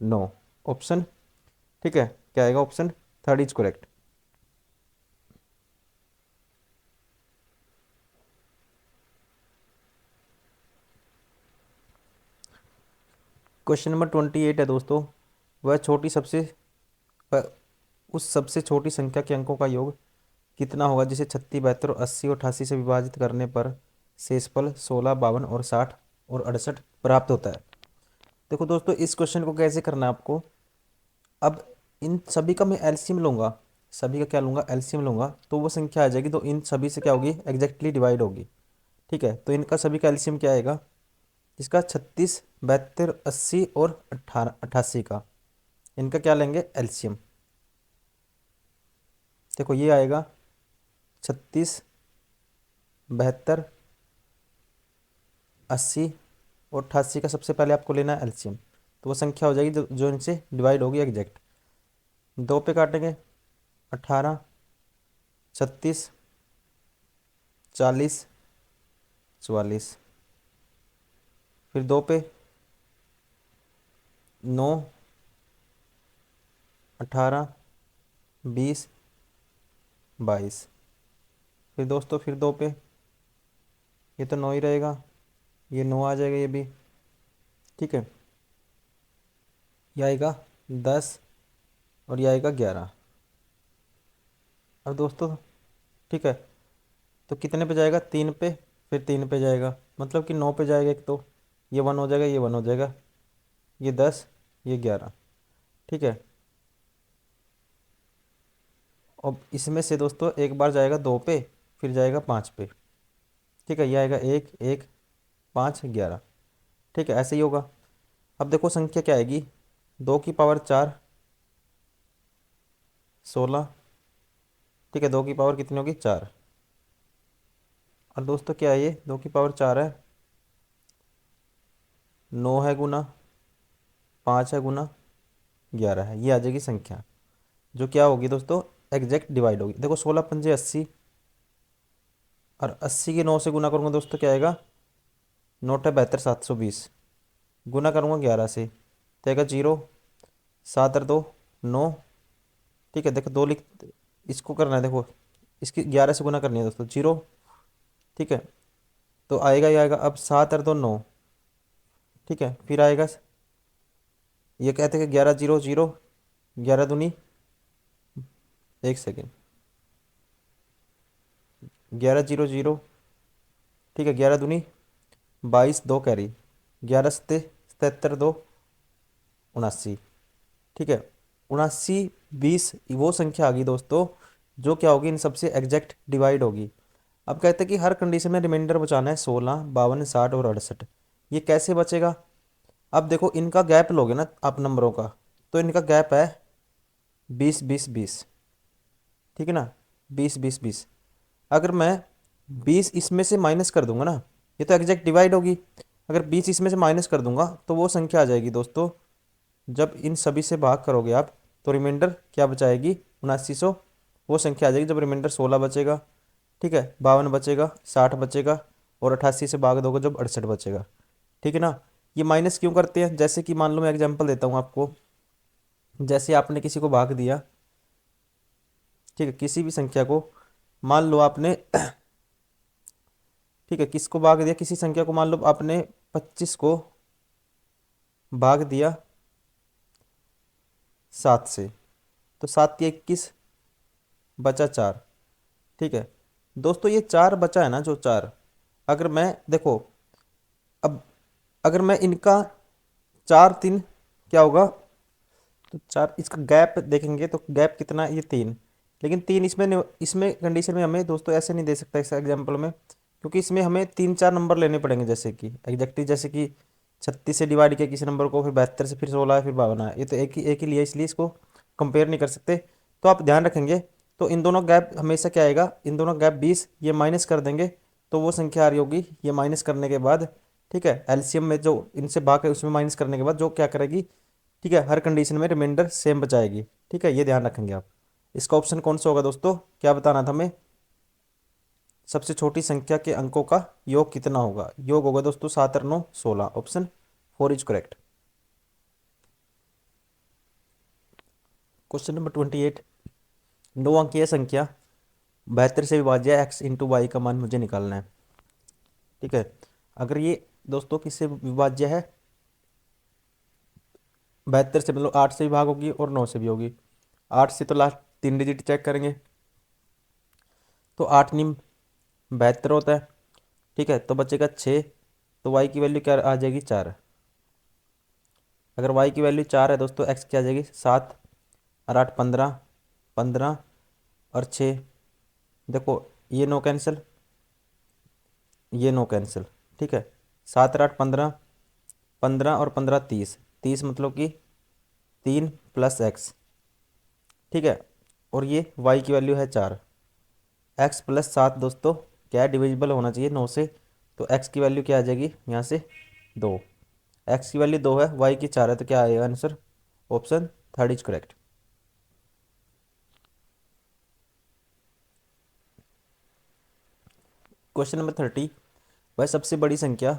9, ऑप्शन। ठीक है, क्या आएगा, option third is correct. Question number 28 है दोस्तों, वह छोटी सबसे वह उस सबसे छोटी संख्या के अंकों का योग कितना होगा जिसे 36, 72, 80 और 88 से विभाजित करने पर शेषफल 16, 52 और 60 और 68 प्राप्त होता है। देखो दोस्तों, इस क्वेश्चन को कैसे करना है आपको। अब इन सभी का मैं एलसीएम लूंगा, सभी का क्या लूंगा, एलसीएम लूंगा, तो वो संख्या आ जाएगी, तो इन सभी से क्या होगी, एग्जैक्टली डिवाइड होगी। ठीक है, तो इनका सभी का एलसीएम क्या आएगा, इसका 36, 72, 80 और 18, 88 का, इनका क्या लेंगे, एलसीएम। देखो ये आएगा 36, 72, 80 और 88 का सबसे पहले आपको लेना है एलसीएम। तो वो संख्या हो जाएगी जो इनसे डिवाइड होगी एग्जैक्ट। 2 पे काटेंगे, 18, 36, 40, 44। फिर 2 पे 9, 18, 20, 22। फिर दोस्तों फिर 2 पे, ये तो 9 ही रहेगा, ये 9 आ जाएगा ये भी। ठीक है, ये आएगा 10 और ये आएगा 11। अब दोस्तों, ठीक है, तो कितने पे जाएगा, 3 पे, फिर 3 पे जाएगा, मतलब कि 9 पे जाएगा एक, तो ये 1 हो जाएगा, ये 1 हो जाएगा, ये 10, ये 11। ठीक है, अब इसमें से दोस्तों एक बार जाएगा 2 पे, फिर जाएगा 5 पे। ठीक है, ये आएगा 1, 1, 5, 11। ठीक है, ऐसे ही होगा। अब देखो संख्या क्या आएगी, 2 की पावर 4, 16। ठीक है, 2 की पावर कितनी होगी, 4। और दोस्तों क्या है, ये 2 की पावर 4 है, 9 है गुना, 5 है गुना 11 है, ये आ जाएगी संख्या, जो क्या होगी दोस्तों, एग्जैक्ट डिवाइड होगी। देखो 16×5 = 80, और 80 के 9 से गुना करूँगा दोस्तों, क्या आएगा, 9×72 = 720, गुना करूँगा 11 से, तो आएगा 0, 7 और 2 9। ठीक है, देखो 2 लिख, इसको करना है, देखो इसकी 11 से गुना करनी है दोस्तों, 0। ठीक है, तो आएगा, ये आएगा, अब 7 और 2 9। ठीक है, फिर आएगा, ये कहते हैं कि 11 0 0, 11 दूनी, एक सेकेंड, 11 0 0। ठीक है, 11 दूनी 22, 2 कैरी, 11 सत्ते 77, 2 79। ठीक है, 79, 20 वो संख्या आ गई दोस्तों, जो क्या होगी, इन सबसे एग्जैक्ट डिवाइड होगी। अब कहते हैं कि हर कंडीशन में रिमाइंडर बचाना है, 16, 52, 60 और 68। ये कैसे बचेगा, अब देखो इनका गैप लोगे ना आप नंबरों का, तो इनका गैप है 20, 20, 20। ठीक है ना, 20, 20, 20। अगर मैं 20 इसमें से माइनस कर दूंगा ना, ये तो एग्जैक्ट डिवाइड होगी। अगर 20 इसमें से माइनस कर दूंगा तो वो संख्या आ जाएगी दोस्तों, जब इन सभी से भाग करोगे आप, तो रिमाइंडर क्या बचाएगी, 7900। वो संख्या आ जाएगी जब रिमाइंडर 16 बचेगा, ठीक है, 52 बचेगा, 60 बचेगा, और 88 से भाग दोगे जब 68 बचेगा। ठीक है ना, ये माइनस क्यों करते हैं, जैसे कि मान लो मैं एग्जांपल देता हूँ आपको, जैसे आपने किसी को भाग दिया, ठीक है, किसी भी संख्या को, मान लो आपने ठीक है, किसको भाग दिया, किसी संख्या को, मान लो आपने 25 को भाग दिया 7 से, तो 7 की 21, बचा 4। ठीक है दोस्तों, ये 4 बचा है ना, जो 4, अगर मैं देखो, अब अगर मैं इनका 4 3 क्या होगा, तो 4 इसका गैप देखेंगे तो गैप कितना है, ये 3। लेकिन 3 इसमें इसमें कंडीशन में हमें दोस्तों ऐसे नहीं दे सकता इस एग्जाम्पल में, क्योंकि इसमें हमें 3 4 नंबर लेने पड़ेंगे, जैसे कि एग्जैक्टली, जैसे कि 36 से डिवाइड किया किसी नंबर को, फिर 72 से, फिर 16 है, फिर 52 है, ये तो एक ही लिया, इसलिए इसको कंपेयर नहीं कर सकते। तो आप ध्यान रखेंगे, तो इन दोनों गैप हमेशा क्या आएगा, इन दोनों गैप 20, ये माइनस कर देंगे, तो वो संख्या आ रही होगी, ये माइनस करने के बाद, ठीक है, एलसीएम में जो इनसे भाग है उसमें माइनस करने के बाद जो क्या करेगी, ठीक है, हर कंडीशन में रिमाइंडर सेम बचाएगी। ठीक है, ये ध्यान रखेंगे आप। इसका ऑप्शन कौन सा होगा दोस्तों, क्या बताना था हमें, सबसे छोटी संख्या के अंकों का योग कितना होगा, योग होगा दोस्तों 7 और 9 16, option 4 is correct. Question number 28, 9 अंकीय संख्या 72 से विभाज्य एक्स इंटू वाई का मान मुझे निकालना है। ठीक है, अगर ये दोस्तों किससे विभाज्य है, 72 से, मतलब 8 से भी भाग होगी और 9 से भी होगी। 8 से तो लास्ट 3 डिजिट चेक करेंगे, तो 8 निम 72 होता है। ठीक है, तो बचेगा 6, तो वाई की वैल्यू क्या आ जाएगी, 4। अगर वाई की वैल्यू 4 है दोस्तों, एक्स की आ जाएगी 7 और 8 15, 15 और 6, देखो ये नो कैंसिल, ये नो कैंसिल। ठीक है, 7 और 8 15, 15 और 15 30, 30 मतलब कि 3 प्लस एक्स। ठीक है, और ये वाई की वैल्यू है 4, एक्स प्लस 7 दोस्तों क्या है, डिविजिबल होना चाहिए 9 से, तो एक्स की वैल्यू क्या आ जाएगी यहाँ से, 2। एक्स की वैल्यू 2 है, वाई की 4 है, तो क्या आएगा answer, option 3 is correct. Question number 30, वह सबसे बड़ी संख्या,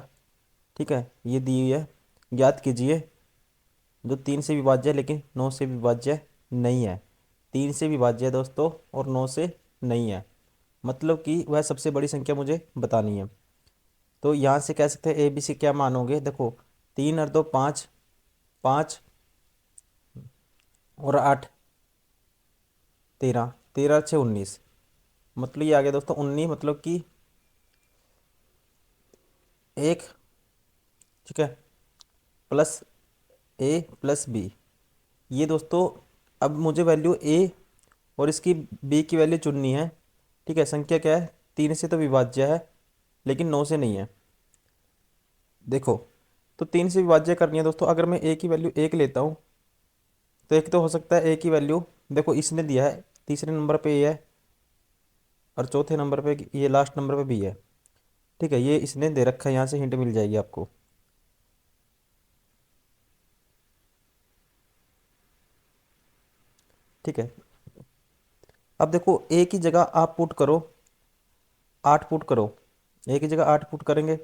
ठीक है, ये दी हुई है, ज्ञात कीजिए जो 3 से विभाज्य है लेकिन 9 से विभाज्य नहीं है। 3 से विभाज्य है दोस्तों और 9 से नहीं है, मतलब कि वह सबसे बड़ी संख्या मुझे बतानी है। तो यहाँ से कह सकते हैं ए बी सी क्या मान होंगे, देखो 3 और 2 5, 5 और 8 13, 13 और 6 19, मतलब ये आ गया दोस्तों 19, मतलब कि एक, ठीक है, प्लस ए प्लस बी। ये दोस्तों अब मुझे वैल्यू ए और इसकी बी की वैल्यू चुननी है। ठीक है, संख्या क्या है, 3 से तो विभाज्य है लेकिन 9 से नहीं है। देखो, तो 3 से विभाज्य करनी है दोस्तों, अगर मैं ए की वैल्यू 1 लेता हूँ, तो एक तो हो सकता है ए की वैल्यू, देखो इसने दिया है तीसरे नंबर पे ए है और चौथे नंबर पे ये लास्ट नंबर पे बी है। ठीक है, ये इसने दे रखा है, यहाँ से हिंट मिल जाएगी आपको। ठीक है, अब देखो ए की जगह आप पुट करो 8 पुट करो, ए की जगह 8 पुट करेंगे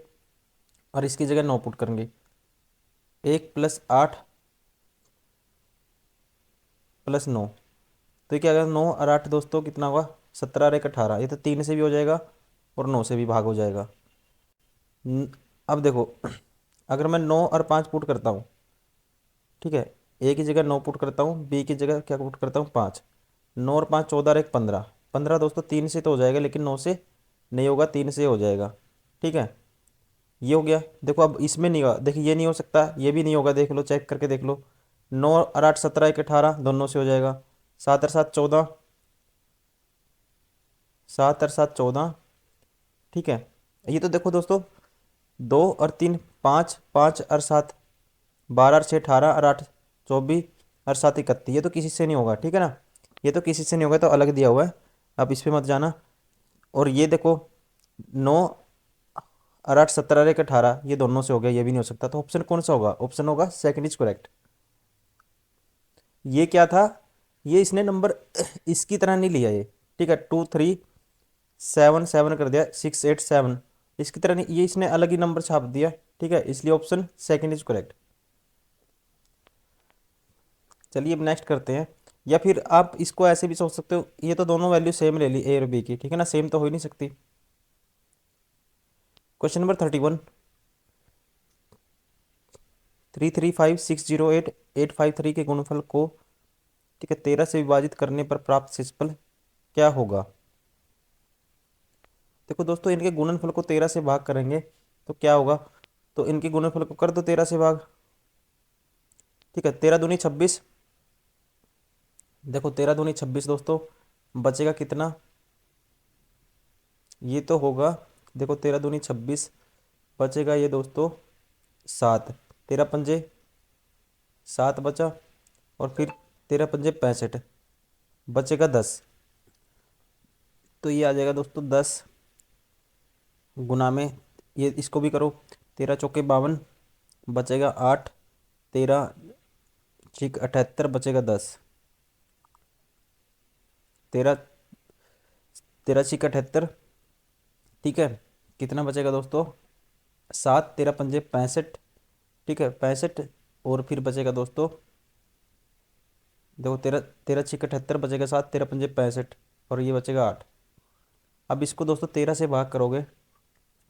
और इसकी जगह 9 पुट करेंगे, 1 + 8 + 9, तो ये क्या होगा, 9 और 8 दोस्तों कितना होगा, 17 और 1 18, ये तो 3 से भी हो जाएगा और 9 से भी भाग हो जाएगा। अब देखो अगर मैं 9 और 5 पुट करता हूँ, ठीक है, ए की जगह 9 पुट करता हूँ, बी की जगह क्या पुट करता हूँ 5, 9 और 5 14 और 1 15, 15 दोस्तों 3 से तो हो जाएगा लेकिन 9 से नहीं होगा, 3 से हो जाएगा। ठीक है, ये हो गया। देखो अब इसमें नहीं होगा, देखिए ये नहीं हो सकता, ये भी नहीं होगा, देख लो चेक करके देख लो, 9 और 8 17 1 18 दोनों से हो जाएगा, 7 और 7 14, 7 और 7 14। ठीक है, ये तो देखो दोस्तों 2 और 3 5, 5 और 7 12 और 6 18 और 8 24 और 7 31, ये तो किसी से नहीं होगा। ठीक है ना, ये तो किसी से नहीं होगा, तो अलग दिया हुआ है, आप इस पे मत जाना। और ये देखो 9 और 8 17 और 1 18, ये दोनों से हो गया, ये भी नहीं हो सकता, तो ऑप्शन कौन सा होगा, ऑप्शन होगा सेकंड इज करेक्ट। ये क्या था, ये इसने नंबर इसकी तरह नहीं लिया ये, ठीक है, 2 3 7 7 कर दिया, 6 8 7, इसकी तरह नहीं, ये इसने अलग ही नंबर छाप दिया। ठीक है, इसलिए ऑप्शन सेकंड इज करेक्ट। चलिए अब नेक्स्ट करते हैं, या फिर आप इसको ऐसे भी सोच सकते हो, ये तो दोनों वैल्यू सेम ले ली ए और बी की, ठीक है ना, सेम तो हो ही नहीं सकती। क्वेश्चन नंबर 31, 335608 के गुणनफल को, ठीक है, 13 से विभाजित करने पर प्राप्त शेषफल क्या होगा। देखो दोस्तों, इनके गुणनफल को 13 से भाग करेंगे तो क्या होगा, तो इनके गुणनफल को कर दो 13 से भाग। ठीक है, 13 दूनी 26। देखो 13 दूनी 26 दोस्तों, बचेगा कितना, ये तो होगा, देखो 13 दूनी 26, बचेगा ये दोस्तों 7, 13 पंजे 7 बचा, और फिर 13 पंजे 65, बचेगा 10। तो ये आ जाएगा दोस्तों 10 गुना में, ये इसको भी करो, 13 चौके 52, बचेगा 8, 13 छिक 78, बचेगा 10, 13 13 छिक 78। ठीक है, कितना बचेगा दोस्तों, 7, 13 पंजे 65। ठीक है, 65, और फिर बचेगा दोस्तों, देखो 13 13 छिक 78, बचेगा 7, 13 पंजे 65, और ये बचेगा 8। अब इसको दोस्तों 13 से भाग करोगे,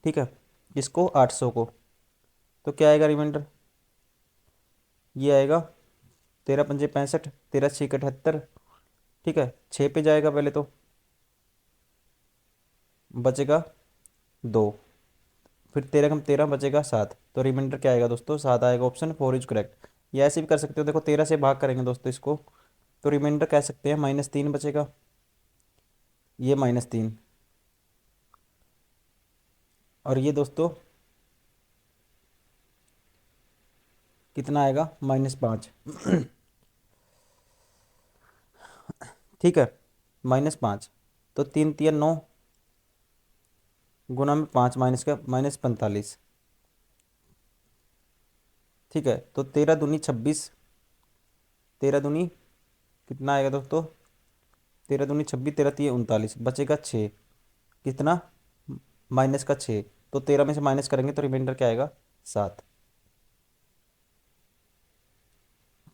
ठीक है, इसको 800 को, तो क्या आएगा रिमाइंडर, ये आएगा 13 पंजे 65, 13 छिक 78। ठीक है, 6 पे जाएगा पहले तो, बचेगा 2, फिर 13 कम 13, बचेगा 7, तो रिमाइंडर क्या आएगा दोस्तों, 7 आएगा, ऑप्शन 4 इज करेक्ट। या ऐसे भी कर सकते हो, देखो 13 से भाग करेंगे दोस्तों इसको, तो रिमाइंडर कह सकते हैं -3 बचेगा, ये -3, और ये दोस्तों कितना आएगा, -5। ठीक है, -5, तो 3 3 9, गुना में 5, माइनस का -45। ठीक है, तो 13 दूनी 26, 13 दूनी कितना आएगा दोस्तों, 13 दूनी 26, 13 3 39, बचेगा 6, कितना, -6, तो 13 में से माइनस करेंगे तो रिमाइंडर क्या आएगा, 7।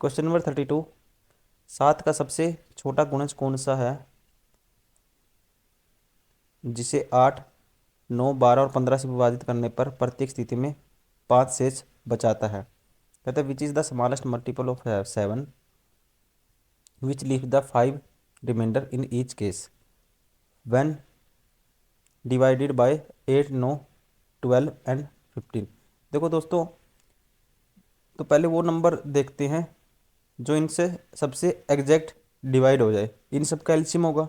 क्वेश्चन नंबर 32, 7 का सबसे छोटा गुणज कौन सा है जिसे 8 9 12 और 15 से विभाजित करने पर प्रत्येक स्थिति में 5 शेष बचाता है। कहते हैं which is the smallest multiple of 7 which leave the 5 reminder in each case when divided by 8 9 12 and 15। देखो दोस्तों, तो पहले वो नंबर देखते हैं जो इनसे सबसे एग्जैक्ट डिवाइड हो जाए, इन सब का एलसीएम होगा,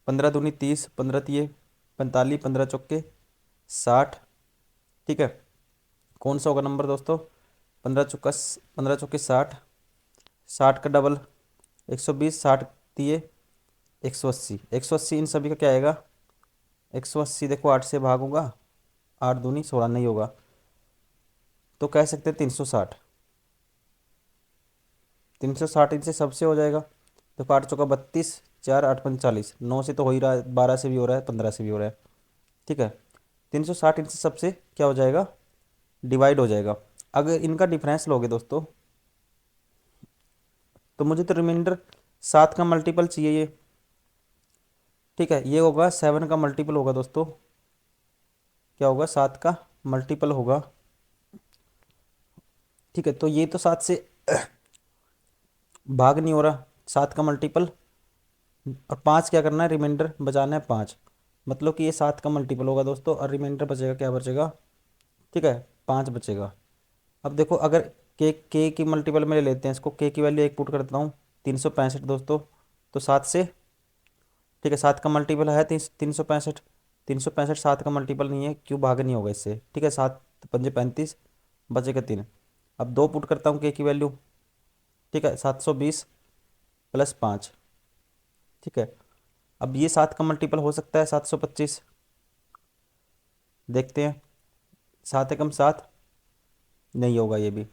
15 दूनी 30, 15 तिये 45, 15 चौके 60। ठीक है, कौन सा होगा नंबर दोस्तों, 15 चौके 60, 60 का डबल 120, 60 तिये 180, 180, इन सभी का क्या आएगा, 180, देखो 8 से भाग होगा, 8 दूनी 16 नहीं होगा, तो कह सकते हैं 360, 360 इनसे सबसे हो जाएगा, देखो 8 चौका 32, 4 8 5 40, 9 से तो हो ही रहा है, 12 से भी हो रहा है, 15 से भी हो रहा है। ठीक है, 360 इनसे सबसे क्या हो जाएगा, डिवाइड हो जाएगा। अगर इनका डिफरेंस लोगे दोस्तों, तो मुझे तो रिमाइंडर 7 का मल्टीपल चाहिए ये। ठीक है, ये होगा 7 का मल्टीपल होगा दोस्तों, क्या होगा, 7 का मल्टीपल होगा। ठीक है, तो ये तो 7 से भाग नहीं हो रहा, 7 का मल्टीपल, और 5 क्या करना है, रिमाइंडर बचाना है 5, मतलब कि ये 7 का मल्टीपल होगा दोस्तों, और रिमाइंडर बचेगा, क्या बचेगा, ठीक है, 5 बचेगा। अब देखो, अगर के की मल्टीपल में ले लेते हैं इसको, के की वैल्यू 1 पुट करता हूँ, 365 दोस्तों, तो 7 से, ठीक है, 7 का मल्टीपल है 365, 365 7 का मल्टीपल नहीं है, क्यों, भाग नहीं होगा इससे। ठीक है, 7 पंजे 35, बचेगा 3। अब 2 पुट करता हूँ के की वैल्यू, ठीक है, 720 प्लस 5। ठीक है, अब ये 7 का मल्टीपल हो सकता है 725, देखते हैं, 7 एकम 7, नहीं होगा ये भी।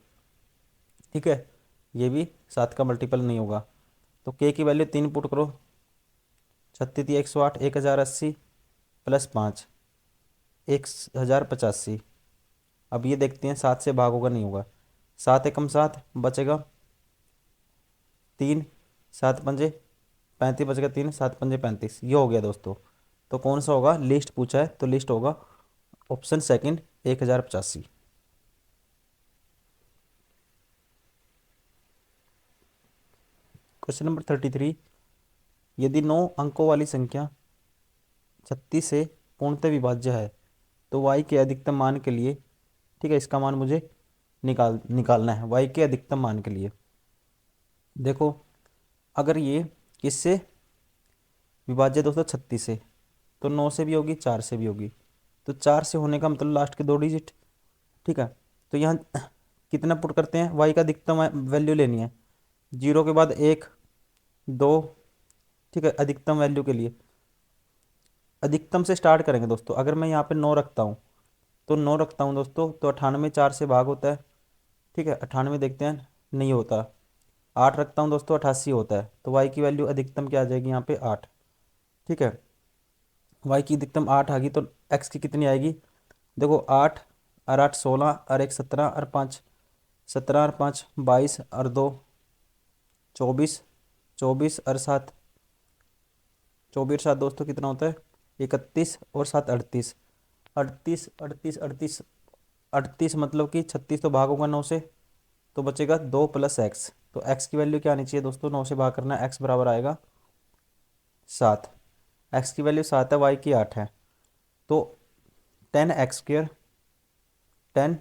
ठीक है, ये भी 7 का मल्टीपल नहीं होगा, तो के की वैल्यू 3 पुट करो, 36 108, 1080 प्लस 5, 1085। अब ये देखते हैं 7 से भाग होगा, नहीं होगा, 7 एकम 7, बचेगा 3, 7 पंजे 35, बचेगा 3, 7 पंजे 35, ये हो गया दोस्तों। तो कौन सा होगा, लिस्ट पूछा है तो लिस्ट होगा ऑप्शन सेकंड 1085। क्वेश्चन नंबर 33, यदि 9 अंकों वाली संख्या 36 से पूर्णतः विभाज्य है तो y के अधिकतम मान के लिए, ठीक है, इसका मान मुझे निकालना है y के अधिकतम मान के लिए। देखो, अगर ये किससे विभाज्य है दोस्तों, 36 से, तो 9 से भी होगी, 4 से भी होगी। तो 4 से होने का मतलब लास्ट के 2 डिजिट, ठीक है। तो यहाँ कितना पुट करते हैं, y का अधिकतम वैल्यू लेनी है, 0 के बाद 1 2, ठीक है, अधिकतम वैल्यू के लिए अधिकतम से स्टार्ट करेंगे दोस्तों। अगर मैं यहाँ पे 9 रखता हूँ, तो 9 रखता हूँ दोस्तों, तो 98 4 से भाग होता है, ठीक है। 98 देखते हैं, नहीं होता। 8 रखता हूँ दोस्तों, 88 होता है। तो y की वैल्यू अधिकतम क्या आ जाएगी यहाँ पे, 8, ठीक है। y की अधिकतम 8 आ गई, तो x की कितनी आएगी, देखो 8 और 8 16 और 1 17 और 5 17 और 5 22 और 2 24, 24 और 7 24 और 7 दोस्तों कितना होता है, 31 और 7 38, 38 38 38 38, मतलब कि 36 तो भाग होगा 9 से, तो बचेगा 2 प्लस एक्स। तो x की वैल्यू क्या आनी चाहिए दोस्तों, 9 से भाग करना है, x बराबर आएगा 7। x की वैल्यू 7 है, y की 8 है, तो 10x² 10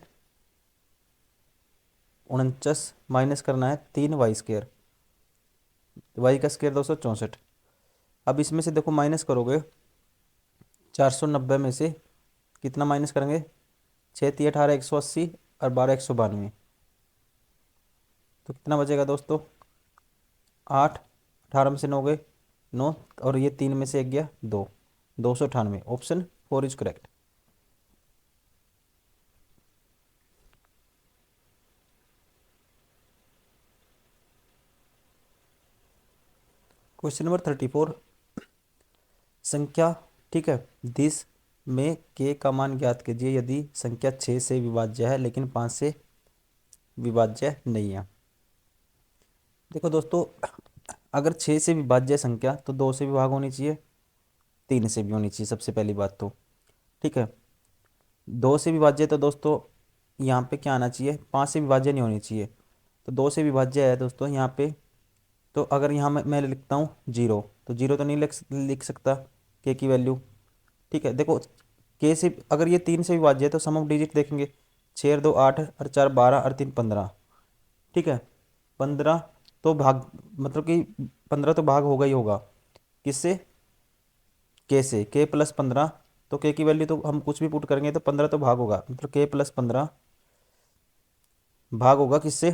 49 माइनस करना है 3y², y का स्क्वायर 264। अब इसमें से देखो माइनस करोगे, 490 में से कितना माइनस करेंगे, 6 3 18 180 और 12 192, तो कितना बचेगा दोस्तों, 8, 18 में से 9 गए 9, और ये 3 में से 1 गया 2, 298। Option 4 is correct. Question number 34, संख्या, ठीक है, 10 में k का मान ज्ञात कीजिए यदि संख्या 6 से विभाज्य है लेकिन 5 से विभाज्य नहीं है। देखो दोस्तों, अगर 6 से विभाज्य संख्या तो 2 से भी भाग होनी चाहिए, 3 से भी होनी चाहिए, सबसे पहली बात तो, ठीक है। 2 से विभाज्य तो दोस्तों यहाँ पे क्या आना चाहिए, 5 से विभाज्य नहीं होनी चाहिए। तो 2 से विभाज्य है दोस्तों यहाँ पे, तो अगर यहाँ मैं लिखता हूँ 0, तो 0 तो नहीं लिख सकता के की वैल्यू, ठीक है। देखो, के से अगर ये 3 से विभाज्य है तो सम ऑफ डिजिट देखेंगे, 6 और 2 8 और 4 12 और 3 15, ठीक है। 15 तो भाग, मतलब कि 15 तो भाग होगा ही होगा, किससे, के से, के प्लस 15, तो के की वैल्यू तो हम कुछ भी पुट करेंगे तो 15 तो भाग होगा, मतलब के प्लस 15 भाग होगा किससे,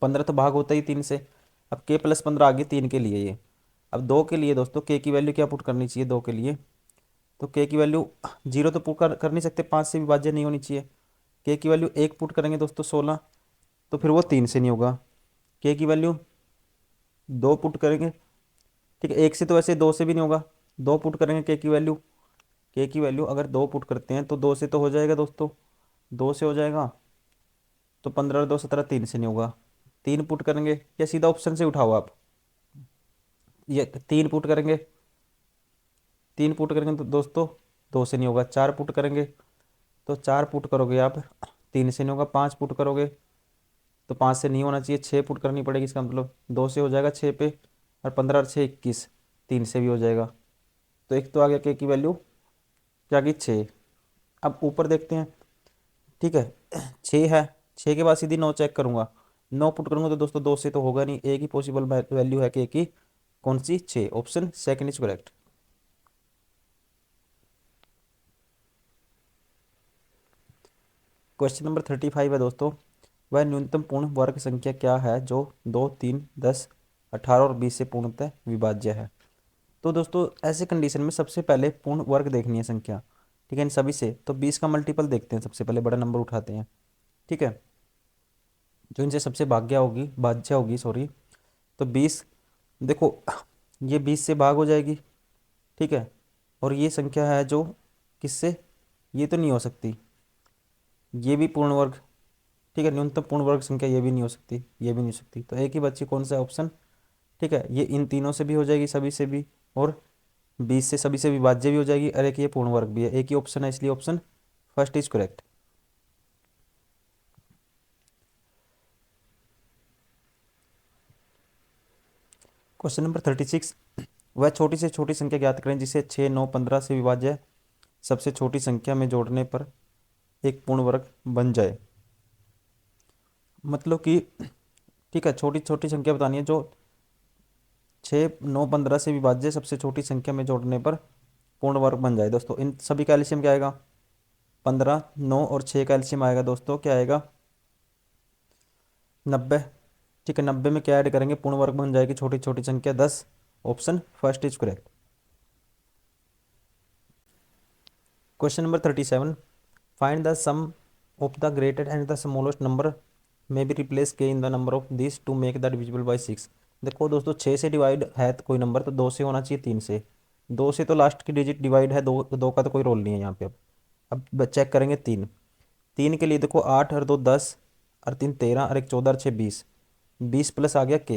15 तो भाग होता ही 3 से। अब के प्लस 15 आ गई 3 के लिए ये। अब 2 के लिए दोस्तों के की वैल्यू क्या पुट करनी चाहिए 2 के लिए, तो के की वैल्यू 0 तो पुट कर नहीं सकते, 5 से विभाज्य नहीं होनी चाहिए। के की वैल्यू 1 पुट करेंगे दोस्तों 16, तो फिर वो 3 से नहीं होगा। के की वैल्यू 2 पुट करेंगे, ठीक है, 1 से तो वैसे 2 से भी नहीं होगा, 2 पुट करेंगे के की वैल्यू, के की वैल्यू अगर 2 पुट करते हैं तो 2 से तो हो जाएगा दोस्तों, 2 से हो जाएगा, तो 15 और 2 17, 3 से नहीं होगा। 3 पुट करेंगे, या सीधा ऑप्शन से उठाओ आप, ये 3 पुट करेंगे, 3 पुट करेंगे तो दोस्तों 2 से नहीं होगा। 4 पुट करेंगे, तो 4 पुट करोगे आप, 3 से नहीं होगा। 5 पुट करोगे तो 5 से नहीं होना चाहिए, 6 पुट करनी पड़ेगी, इसका मतलब 2 से हो जाएगा 6 पे, और 15 और 6 21, 3 से भी हो जाएगा। तो एक तो आ गया के की वैल्यू क्या गई 6। अब ऊपर देखते हैं, ठीक है, 6 है, 6 के बाद सीधी 9 चेक करूंगा, 9 पुट करूंगा तो दोस्तों 2 से तो होगा नहीं, एक ही पॉसिबल वैल्यू है के की, कौन सी, 6। Option second is correct. Question number 35 है दोस्तों, वह न्यूनतम पूर्ण वर्ग संख्या क्या है जो 2 3 10 18 और 20 से पूर्णतः विभाज्य है। तो दोस्तों ऐसे कंडीशन में सबसे पहले पूर्ण वर्ग देखनी है संख्या, ठीक है, इन सभी से। तो 20 का मल्टीपल देखते हैं, सबसे पहले बड़ा नंबर उठाते हैं, ठीक है, जो इनसे सबसे भाज्य होगी सॉरी। तो 20, देखो ये 20 से भाग हो जाएगी, ठीक है, और ये संख्या है जो किससे, ये तो नहीं हो सकती, ये भी पूर्ण वर्ग, ठीक है, न्यूनतम पूर्ण वर्ग संख्या ये भी नहीं हो सकती, ये भी नहीं हो सकती। तो एक ही बच्ची कौन सा ऑप्शन, ठीक है, ये इन तीनों से भी हो जाएगी, सभी से भी, और 20 से सभी से विभाज्य भी हो जाएगी, और एक ये पूर्ण वर्ग भी है, एक ही ऑप्शन है, इसलिए option first is correct. Question number 36, वह छोटी से छोटी संख्या ज्ञात करें जिसे 6, 9, 15 से विभाज्य सबसे छोटी संख्या में जोड़ने पर एक पूर्ण वर्ग बन जाए। मतलब कि ठीक है, छोटी छोटी संख्या बतानी है जो 6, 9, 15 से विभाज्य सबसे छोटी संख्या में जोड़ने पर पूर्ण वर्ग बन जाए। दोस्तों इन सभी का एलसीएम क्या आएगा? 15, 9 और 6 का एलसीएम आएगा दोस्तों, क्या आएगा? 90। ठीक है, 90 में क्या ऐड करेंगे? पूर्ण वर्ग बन जाएगी छोटी छोटी संख्या 10। Option first is correct. Question number 37, find the sum of the greatest and the smallest number may be replace के in the number of this to make the divisible by 6। देखो दोस्तों, 6 से डिवाइड है तो कोई नंबर तो 2 से होना चाहिए, 3 से। 2 से तो लास्ट की डिजिट डिवाइड है, दो दो का तो कोई रोल नहीं है यहाँ पे। अब चेक करेंगे 3। 3 के लिए देखो 8 और 2 10 और 3 13 और 1 14 और 6 20। 20 प्लस आ गया के।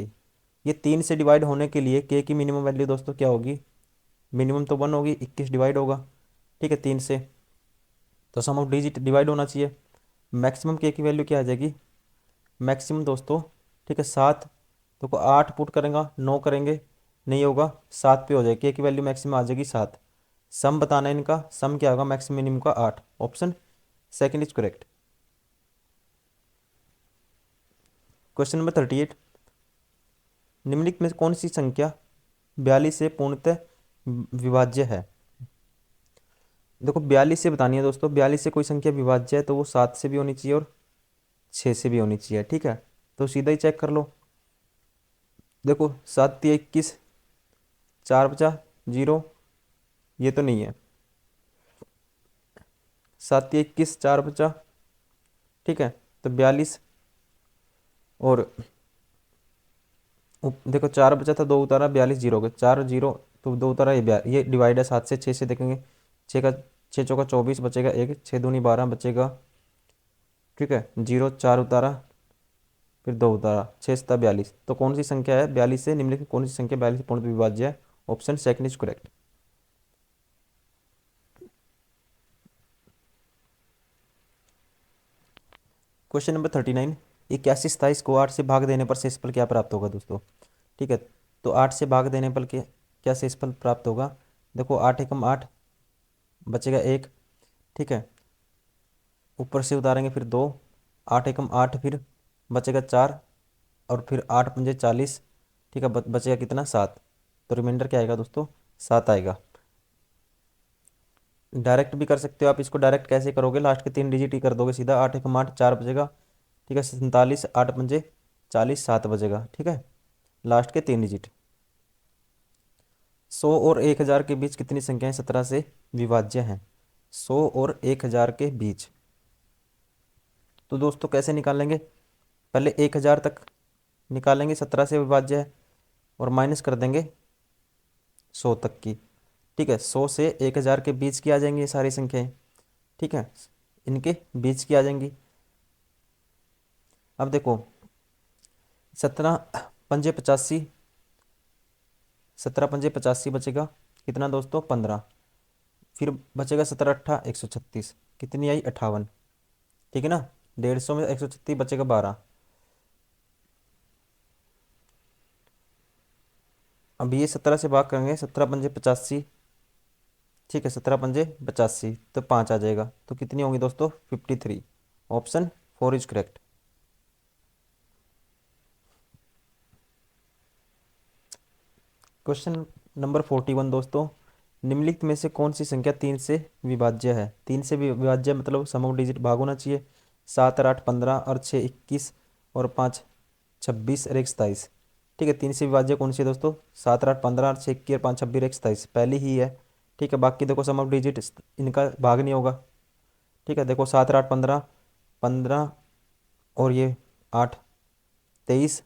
ये 3 से डिवाइड होने के लिए के की मिनिमम वैल्यू दोस्तों क्या होगी? मिनिमम तो 1 होगी, 21 डिवाइड होगा। ठीक है, 3 से तो सम ऑफ डिजिट डिवाइड होना चाहिए। मैक्सिमम के की वैल्यू क्या आ जाएगी? मैक्सिमम दोस्तों ठीक है 7। देखो 8 पुट करेंगे, 9 करेंगे, नहीं होगा, 7 पे हो जाएगी। के की वैल्यू मैक्सिमम आ जाएगी 7। सम बताना है इनका, सम क्या होगा मैक्सिमम मिनिमम का? 8। Option second is correct. Question number 38, निम्नलिखित में कौन सी संख्या 42 से पूर्णतः विभाज्य है? देखो 42 से बतानी है दोस्तों। 42 से कोई संख्या विभाज्य है तो वो 7 से भी होनी चाहिए और 6 से भी होनी चाहिए। ठीक है, तो सीधा ही चेक कर लो। देखो 7 3 21, 4 बचा 0, ये तो नहीं है। 7 3 21, 4 बचा। ठीक है, तो 42 और देखो 4 बचा था, 2 उतारा, 42 जीरो हो गए, 4 जीरो तो 2 उतारा, ये डिवाइड है 7 से। 6 से देखेंगे, 6 का 6 चौका 24 बचेगा, 1 6 दूनी 12 बचेगा। ठीक है, जीरो 4 उतारा, फिर 2 उतारा, 6 सता 42। तो कौन सी संख्या है 42 से निम्नलिखित कौन सी संख्या 42 से पूर्ण विभाज्य है? Option second is correct. Question number 39, 81 27 को 8 से भाग देने पर शेषफल क्या प्राप्त होगा दोस्तों? ठीक है, तो 8 से भाग देने पर क्या शेषफल प्राप्त होगा? देखो 8 एकम 8 बचेगा 1। ठीक है, ऊपर से उतारेंगे फिर 2, 8 एकम 8 फिर बचेगा 4 और फिर 8 पंजे 40। ठीक है, बचेगा कितना? 7। तो रिमाइंडर क्या आएगा दोस्तों? 7 आएगा। डायरेक्ट भी कर सकते हो आप इसको। डायरेक्ट कैसे करोगे? लास्ट के 3 डिजिट ही कर दोगे सीधा। 8 एकम 8 4 बचेगा। ठीक है, 47 8 पंजे 40 7 बचेगा। ठीक है, लास्ट के 3 डिजिट। 100 और 1000 के बीच कितनी संख्याएं 17 से विभाज्य हैं? 100 और 1000 के बीच तो दोस्तों कैसे निकालेंगे? पहले 1000 तक निकालेंगे, 17 से विभाज्य है, और माइनस कर देंगे 100 तक की। ठीक है, 100 से 1000 के बीच की आ जाएंगी ये सारी संख्याएं। ठीक है, इनके बीच की आ जाएंगी। अब देखो 17 पंजे 85, 17 पंजे 85 बचेगा कितना दोस्तों? 15। फिर बचेगा 17 अट्ठा 136, कितनी आई? 58। ठीक है ना, 150 में 136 बचेगा 12। अब ये 17 से भाग करेंगे, 17 पंजे 85। ठीक है, 17 पंजे 85 तो 5 आ जाएगा, तो कितनी होंगी दोस्तों? 53। Option 4 is correct. Question number 41 दोस्तों, निम्नलिखित में से कौन सी संख्या 3 से विभाज्य है? 3 से विभाज्य मतलब सम ऑफ डिजिट भाग होना चाहिए। 7 और 8 15 और 6 21 और 5 26 और 1 27। ठीक है, 3 से विभाज्य कौन सी है दोस्तों? 7 और 8 15 और 6 21 और 5 26 और 1 27 पहली ही है। ठीक है, बाकी देखो सम ऑफ डिजिट इनका भाग नहीं होगा। ठीक है, देखो 7 और 8 15, 15 और ये 8 23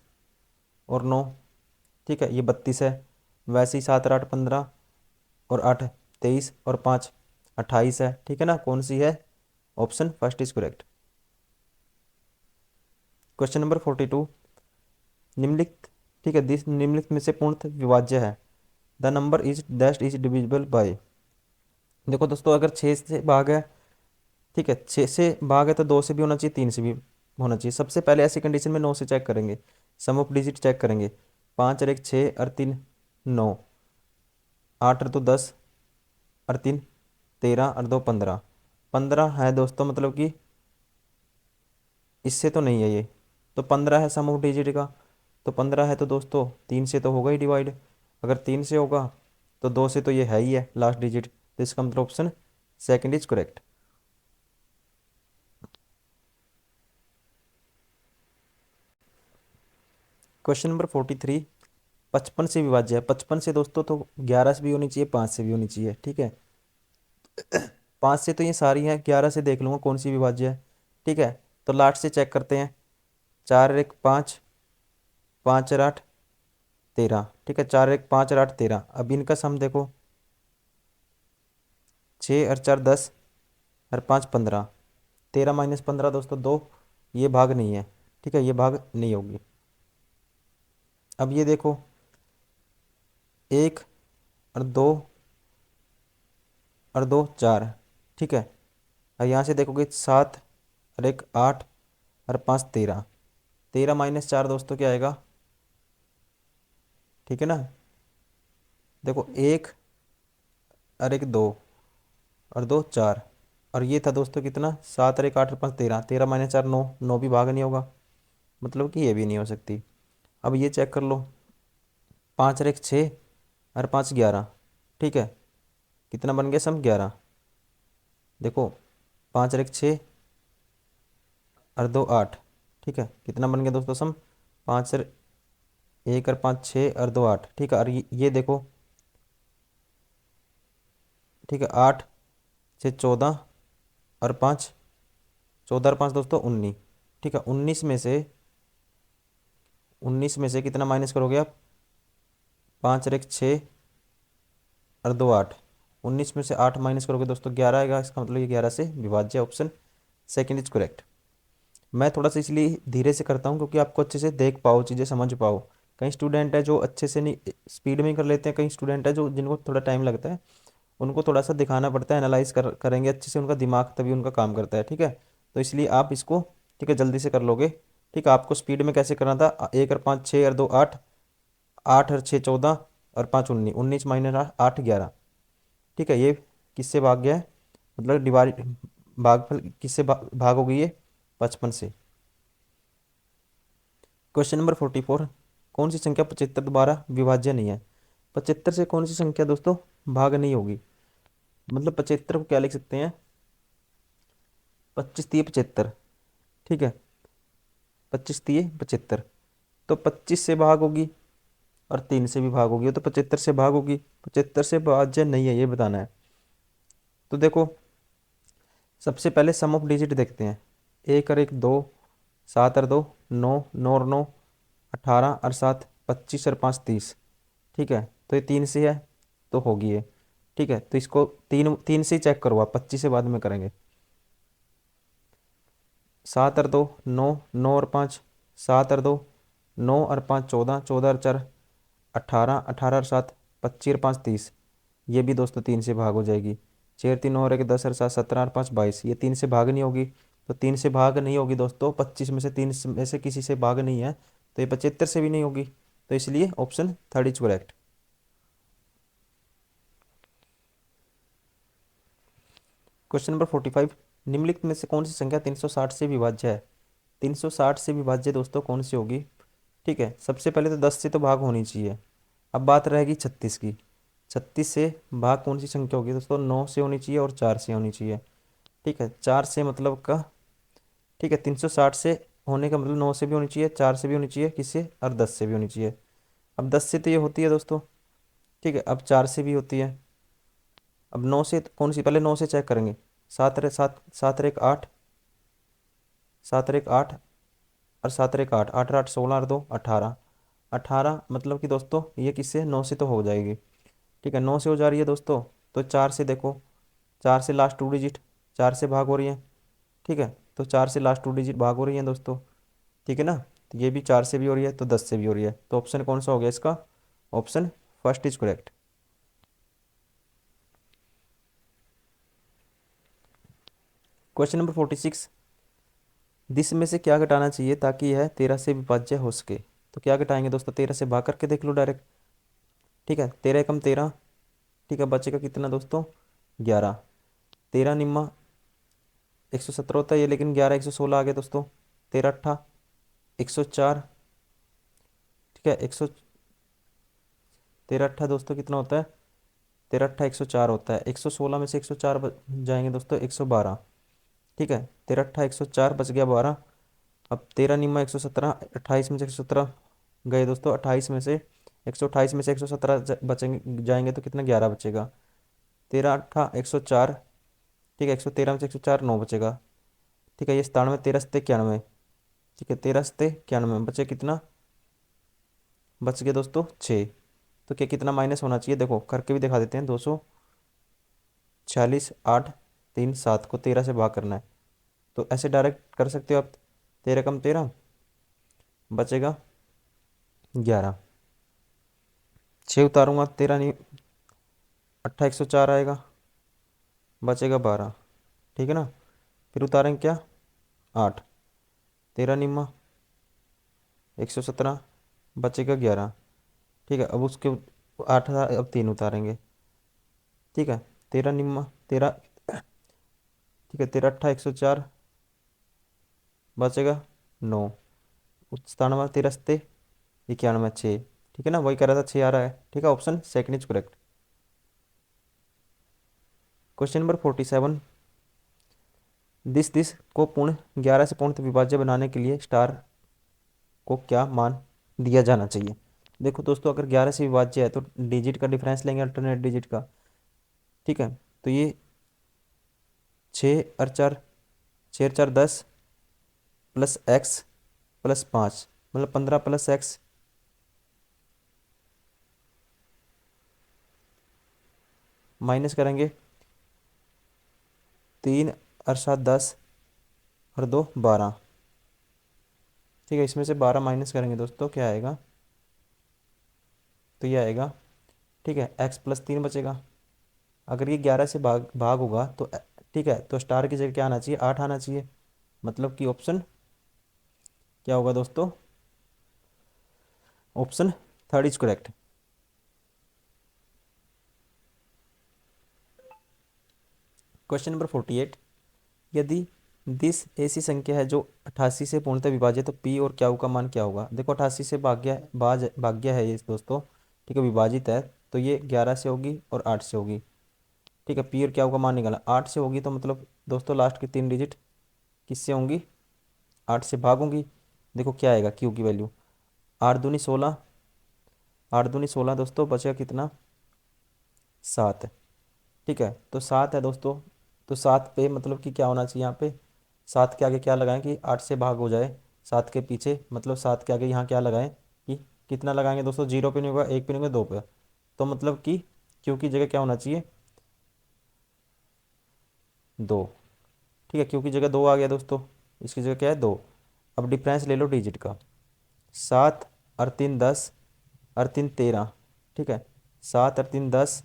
और 9। ठीक है, ये 32 है। वैसे ही 7 और 8 15 और 8 23 और 5 28 है। ठीक है ना, कौन सी है? Option first is correct. Question number 42, निम्नलिखित ठीक है दिस निम्नलिखित में से पूर्णतः विभाज्य है। The number is dash is divisible bye. देखो दोस्तों, अगर 6 से भाग है, ठीक है 6 से भाग है तो 2 से भी होना चाहिए, 3 से भी होना चाहिए। सबसे पहले ऐसी कंडीशन में 9 से चेक करेंगे, सम ऑफ डिजिट चेक करेंगे। 5 और 1 6 और 3 9, 8 और 2 10 और 3 13 और 2 15, 15 है दोस्तों, मतलब कि इससे तो नहीं है ये, तो 15 है सम ऑफ डिजिट का। तो 15 है तो दोस्तों 3 से तो होगा ही डिवाइड, अगर 3 से होगा तो 2 से तो ये है ही है लास्ट डिजिट, तो इसका मतलब option second is correct. Question number 43, 55 से विभाज्य है। 55 से दोस्तों तो 11 से भी होनी चाहिए, 5 से भी होनी चाहिए, ठीक है। 5 से तो ये सारी हैं, 11 से देख लूँगा कौन सी विभाज्य है, ठीक है। तो लास्ट से चेक करते हैं, 4 और 1 5, 5 और 8 13, ठीक है। 4 और 1 5 और 8 13, अब इनका सम देखो, 6 और 4 10 और 5 15, 13 माइनस 15 दोस्तों 2, ये भाग नहीं है, ठीक है, ये भाग नहीं होगी। अब ये देखो, 1 और 2 और 2 4, ठीक है। और यहाँ से देखोगे 7 और 1 8 और 5 13, 13 माइनस 4 दोस्तों क्या आएगा, ठीक है ना। देखो 1 और 1 2 और 2 4, और ये था दोस्तों कितना, 7 और 1 8 और 5 13, 13 माइनस 4 9, 9 भी भाग नहीं होगा, मतलब कि ये भी नहीं हो सकती। अब ये चेक कर लो, 5 और 1 6 और 5 11, ठीक है। कितना बन गया सम, 11। देखो 5 और 1 6 और 2 8, ठीक है। कितना बन गया दोस्तों सम, 5 और 1 और 5 6 और 2 8, ठीक है। और ये देखो, ठीक है, 8 से 14 और 5, 14 और 5 दोस्तों 19, ठीक है। 19 में से कितना माइनस करोगे आप, 5 और 1 6 और 2 8, 19 में से 8 माइनस करोगे दोस्तों 11 आएगा, इसका मतलब ये 11 से विभाज्य, ऑप्शन सेकंड इज करेक्ट। मैं थोड़ा सा इसलिए धीरे से करता हूँ क्योंकि आपको अच्छे से देख पाओ, चीज़ें समझ पाओ। कई स्टूडेंट है जो अच्छे से नहीं, स्पीड में कर लेते हैं, कई स्टूडेंट है जो जिनको थोड़ा टाइम लगता है, उनको थोड़ा सा दिखाना पड़ता है, एनालाइज करेंगे अच्छे से, उनका दिमाग तभी उनका काम करता है, ठीक है। तो इसलिए आप इसको, ठीक है, जल्दी से कर लोगे, ठीक है। आपको स्पीड में कैसे करना था, 1 और 5 6 और 2 8, 8 और 6 14 और 5 19, 19 माइनस 8 11, ठीक है। ये किससे भाग गया है, मतलब डिवाइड, भागफल किससे भाग हो गई है, 55 से। क्वेश्चन नंबर 44, कौन सी संख्या 75 द्वारा विभाज्य नहीं है। 75 से कौन सी संख्या दोस्तों भाग नहीं होगी, मतलब 75 को क्या लिख सकते हैं, 25 तिये 75, ठीक है। 25 तिये 75, तो 25 से भाग होगी और 3 से भी भाग होगी, तो 75 से भाग होगी, 75 से भाज्य नहीं है, ये बताना है। तो देखो, सबसे पहले सम ऑफ डिजिट देखते हैं, 1 और 1 2, 7 और 2 9, 9 और 9 18 और 7 25 और 5 30, ठीक है। तो ये 3 से है तो होगी ये, ठीक है। तो इसको तीन तीन से ही चेक करो आप, 25 से बाद में करेंगे। 7 और 2 9, 9 और 5 7 और 2 9 और 5 14, 14 और 4 18, 18 और 7 25 और 5 30, ये भी दोस्तों 3 से भाग हो जाएगी। 6 3 और 1 10 और 7 17 और 5 22, ये 3 से भाग नहीं होगी, तो 3 से भाग नहीं होगी दोस्तों, 25 में से 3 में से किसी से भाग नहीं है, तो ये 75 से भी नहीं होगी, तो इसलिए option third is correct. Question number 45, निम्नलिखित में से कौन सी संख्या 360 से विभाज्य है। 360 से विभाज्य दोस्तों कौन सी होगी, ठीक है। सबसे पहले तो 10 से तो भाग होनी चाहिए, अब बात रहेगी 36 की। 36 से भाग कौन सी संख्या होगी दोस्तों, 9 से होनी चाहिए और 4 से होनी चाहिए, ठीक है। 4 से मतलब का, ठीक है, 360 से होने का मतलब 9 से भी होनी चाहिए, 4 से भी होनी चाहिए, किससे, और 10 से भी होनी चाहिए। अब 10 से तो ये होती है दोस्तों, ठीक है, अब 4 से भी होती है। अब 9 से कौन सी, पहले 9 से चेक करेंगे, 7 रे 7 7 रे 8, 7 रे 8 और 7 रे 8, 8 और 8 16 और 2 18, 18 मतलब कि दोस्तों ये किससे, 9 से तो हो जाएगी, ठीक है। 9 से हो जा रही है दोस्तों, तो 4 से देखो, 4 से लास्ट टू डिजिट 4 से भाग हो रही है, ठीक है। तो 4 से लास्ट टू डिजिट भाग हो रही है दोस्तों, ठीक है ना। तो ये भी 4 से भी हो रही है, तो 10 से भी हो रही है, तो ऑप्शन कौन सा हो गया इसका, option first is correct. Question number 46, this में से क्या घटाना चाहिए ताकि यह 13 से विभाज्य हो सके। तो क्या घटाएंगे दोस्तों, 13 से भाग करके देख लो डायरेक्ट। ठीक है, 13 एकम 13। ठीक है, बचेगा कितना दोस्तों, 11। 13 निम्मा 117 होता है ये, लेकिन 11 116 आ गया दोस्तों। 13 अट्ठा 104। ठीक है, 100, 13 अट्ठा दोस्तों कितना होता है, 13 अट्ठा 104 होता है। 116 में से 104 जाएंगे दोस्तों, 112। ठीक है, 13 अट्ठा 104 बच गया 12। अब 13 निम्मा 117, 28 में से 117 गए दोस्तों, 28 में से 128 में से 117 बचेंगे जाएंगे तो कितना, 11 बचेगा। 13 अट्ठा 104। ठीक है, 113 में से 104 9 बचेगा। ठीक है, ये 97, 13 सत्ते 91। ठीक है, 13 सत्ते 91 बचे कितना, बच गया दोस्तों 6। तो क्या कितना माइनस होना चाहिए, देखो करके भी दिखा देते हैं। 246 8 3 7 को 13 से भाग करना है, तो ऐसे डायरेक्ट कर सकते हो आप। 13 कम 13 बचेगा 11। 6 उतारूंगा, 13 नहीं, 14104 आएगा, बचेगा 12। ठीक है ना, फिर उतारेंगे क्या, 8। 13 निम्मा 117 बचेगा 11। ठीक है, अब उसके 8 अब 3 उतारेंगे। ठीक है, 13 निम्मा 13। ठीक है, 13 अट्ठा 104 बचेगा 9। 97 13 सत्ते 91 6। ठीक है ना, वही कह रहा था 6 आ रहा है। ठीक है, option second is correct. Question number 47, this को पूर्ण 11 से पूर्ण विभाज्य बनाने के लिए स्टार को क्या मान दिया जाना चाहिए। देखो दोस्तों, अगर 11 से विभाज्य है तो डिजिट का डिफरेंस लेंगे, अल्टरनेट डिजिट का। ठीक है, तो ये 6 और 4, 6 और 4 10 प्लस एक्स प्लस 5, मतलब 15 प्लस एक्स माइनस करेंगे 3 और 7 10 और 2 12। ठीक है, इसमें से 12 माइनस करेंगे दोस्तों, क्या आएगा, तो ये आएगा। ठीक है, एक्स प्लस 3 बचेगा। अगर ये 11 से भाग भाग होगा तो ठीक है, तो स्टार की जगह क्या आना चाहिए, 8 आना चाहिए। मतलब कि ऑप्शन क्या होगा दोस्तों, option third is correct. Question number 48, यदि दिस ऐसी संख्या है जो 88 से पूर्णतः विभाज्य, तो पी और क्यू का मान क्या होगा। देखो 88 से भाग्य है ये दोस्तों। ठीक है, विभाजित है, तो ये 11 से होगी और 8 से होगी। ठीक है, पी और क्यू का मान निकाला, 8 से होगी तो मतलब दोस्तों लास्ट की 3 डिजिट किससे होंगी, 8 से भाग होंगी। देखो क्या आएगा क्यू की वैल्यू, 8 दूनी 16, 8 दूनी 16 दोस्तों, बचेगा कितना, 7। ठीक है, तो 7 है दोस्तों, तो 7 पे मतलब कि क्या होना चाहिए यहाँ पे, 7 के आगे क्या लगाएं कि 8 से भाग हो जाए। 7 के पीछे मतलब 7 के आगे यहाँ क्या लगाएं कि कितना लगाएंगे दोस्तों, 0 पे नहीं होगा, 1 पे नहीं होगा, 2 पे। तो मतलब कि क्यू की जगह क्या होना चाहिए, 2। ठीक है, क्यू की जगह 2 आ गया दोस्तों, इसकी जगह क्या है, 2। अब डिफरेंस ले लो डिजिट का, 7 और 3 10 और 3 13। ठीक है, 7 और 3 10,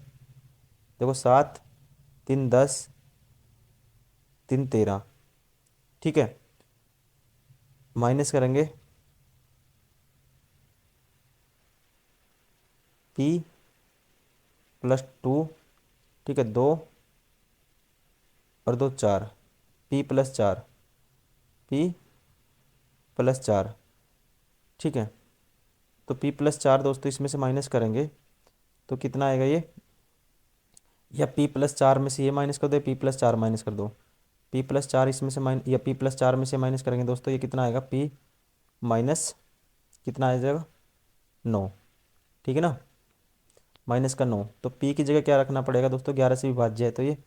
देखो 7 3 10 3 13। ठीक है, माइनस करेंगे P+2। ठीक है, 2 और 2 4, P+4, P+4। ठीक है, तो P+4 दोस्तों इसमें से माइनस करेंगे तो कितना आएगा ये, या P+4 में से ये माइनस कर दो, P+4 माइनस कर दो। P+4 इसमें से या P+4 में से माइनस करेंगे दोस्तों, ये कितना आएगा, P माइनस कितना आ जाएगा, 9। ठीक है ना, माइनस का 9। तो P की जगह क्या रखना पड़ेगा दोस्तों, 11 से विभाज्य है तो ये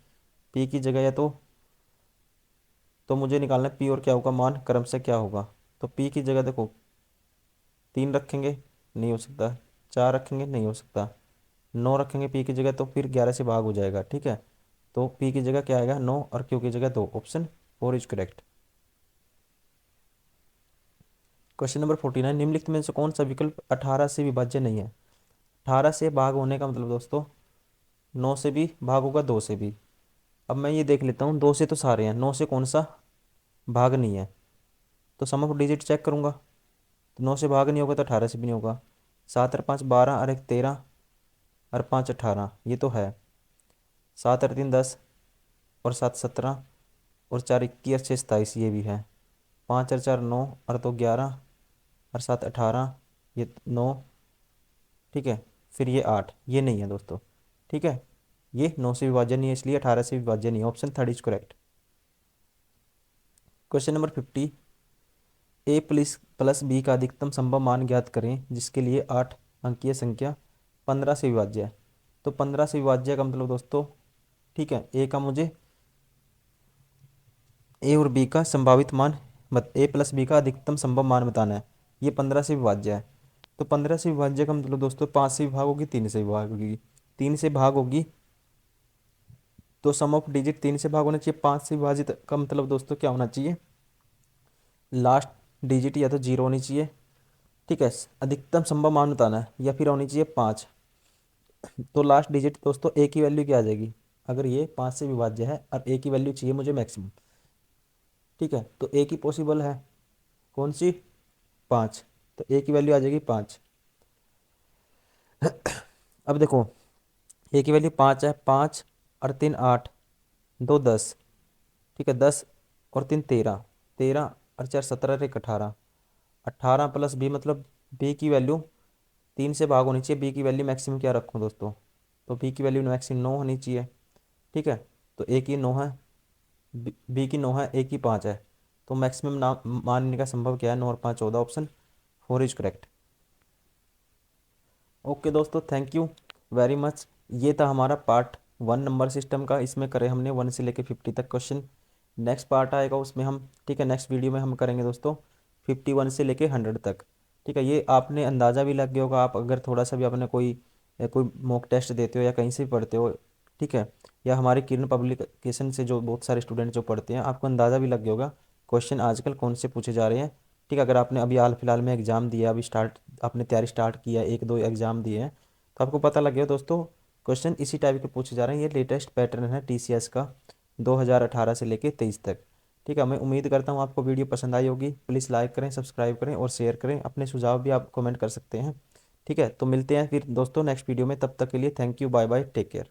P की जगह या तो मुझे निकालना है P और क्या होगा मान क्रम से क्या होगा। तो P की जगह देखो 3 रखेंगे, नहीं हो सकता। 4 रखेंगे, नहीं हो सकता। 9 रखेंगे P की जगह, तो फिर 11 से भाग हो जाएगा। ठीक है, तो P की जगह क्या आएगा, 9, और Q की जगह 2। Option 4 is correct. Question number 49, निम्नलिखित में से कौन सा विकल्प 18 से विभाज्य नहीं है। 18 से भाग होने का मतलब दोस्तों 9 से भी भाग होगा, 2 से भी। अब मैं ये देख लेता हूँ, 2 से तो सारे हैं, 9 से कौन सा भाग नहीं है। तो सम ऑफ डिजिट चेक करूंगा, तो 9 से भाग नहीं होगा तो 18 से भी नहीं होगा। 7 और 5 12 और 1 13 और 5 18, ये तो है। 7 और 3 10 और 7 17 और 4 21 और 6 27, ये भी है। 5 और 4 9 और 2 11 और 7 18, ये 9, ठीक है। फिर ये 8, ये नहीं है दोस्तों, ठीक है। ये 9 से विभाज्य नहीं है, इसलिए 18 से विभाज्य नहीं है। Option third is correct. Question number 50, A plus plus B का अधिकतम संभव मान ज्ञात करें जिसके लिए 8 अंकीय संख्या 15 से विभाज्य है। तो 15 से विभाज्य का मतलब दोस्तों, ठीक है, ए का मुझे ए और बी का संभावित मान ए प्लस बी का अधिकतम संभव मान बताना है। ये 15 से विभाज्य है। तो 15 से विभाज्य का मतलब दोस्तों 5 से विभाग होगी, 3 से विभाग होगी। 3 से भाग होगी तो सम ऑफ डिजिट 3 से भाग होना चाहिए। 5 से विभाजित का मतलब दोस्तों क्या होना चाहिए, लास्ट डिजिट या तो जीरो होनी चाहिए, ठीक है। अधिकतम संभव मान बताना है, या फिर होनी चाहिए 5। तो लास्ट डिजिट दोस्तों ए की वैल्यू क्या आ जाएगी, अगर ये 5 से विभाज्य है और ए की वैल्यू चाहिए मुझे मैक्सिमम, ठीक है। तो ए की पॉसिबल है कौन सी, 5। तो ए की वैल्यू आ जाएगी 5। अब देखो, ए की वैल्यू 5 है। 5 और 3 8, 2 10, ठीक है। 10 और 3 13, 13 और 4 17 और 1 18, 18 प्लस बी मतलब बी की वैल्यू 3 से भाग होनी चाहिए। बी की वैल्यू मैक्सिमम क्या रखूँ दोस्तों, तो बी की वैल्यू मैक्सिमम 9 होनी चाहिए, ठीक है। तो ए की 9 है, बी की 9 है, ए की 5 है। तो मैक्सिमम ना मानने का संभव क्या है, 9 और 5 14। Option four is correct. Okay दोस्तों, थैंक यू वेरी मच। ये था हमारा पार्ट 1 नंबर सिस्टम का। इसमें करे हमने 1 से लेके 50 तक क्वेश्चन। नेक्स्ट पार्ट आएगा उसमें हम, ठीक है, नेक्स्ट वीडियो में हम करेंगे दोस्तों 51 से लेके 100 तक, ठीक है। ये आपने अंदाज़ा भी लग गया होगा, आप अगर थोड़ा सा भी आपने कोई मॉक टेस्ट देते हो या कहीं से भी पढ़ते हो, ठीक है, या हमारे किरण पब्लिकेशन से जो बहुत सारे स्टूडेंट जो पढ़ते हैं, आपको अंदाज़ा भी लग गया होगा क्वेश्चन आजकल कौन से पूछे जा रहे हैं, ठीक है। अगर आपने अभी हाल फिलहाल में एग्ज़ाम दिया, अभी स्टार्ट आपने तैयारी स्टार्ट किया, 1 2 एग्ज़ाम दिए हैं, तो आपको पता लग गया दोस्तों क्वेश्चन इसी टाइप के पूछे जा रहे हैं। ये लेटेस्ट पैटर्न है टीसीएस का 2018 से लेके 23 तक, ठीक है। मैं उम्मीद करता हूँ आपको वीडियो पसंद आई होगी। प्लीज़ लाइक करें, सब्सक्राइब करें और शेयर करें। अपने सुझाव भी आप कमेंट कर सकते हैं, ठीक है। तो मिलते हैं फिर दोस्तों नेक्स्ट वीडियो में, तब तक के लिए thank you, bye bye, take care.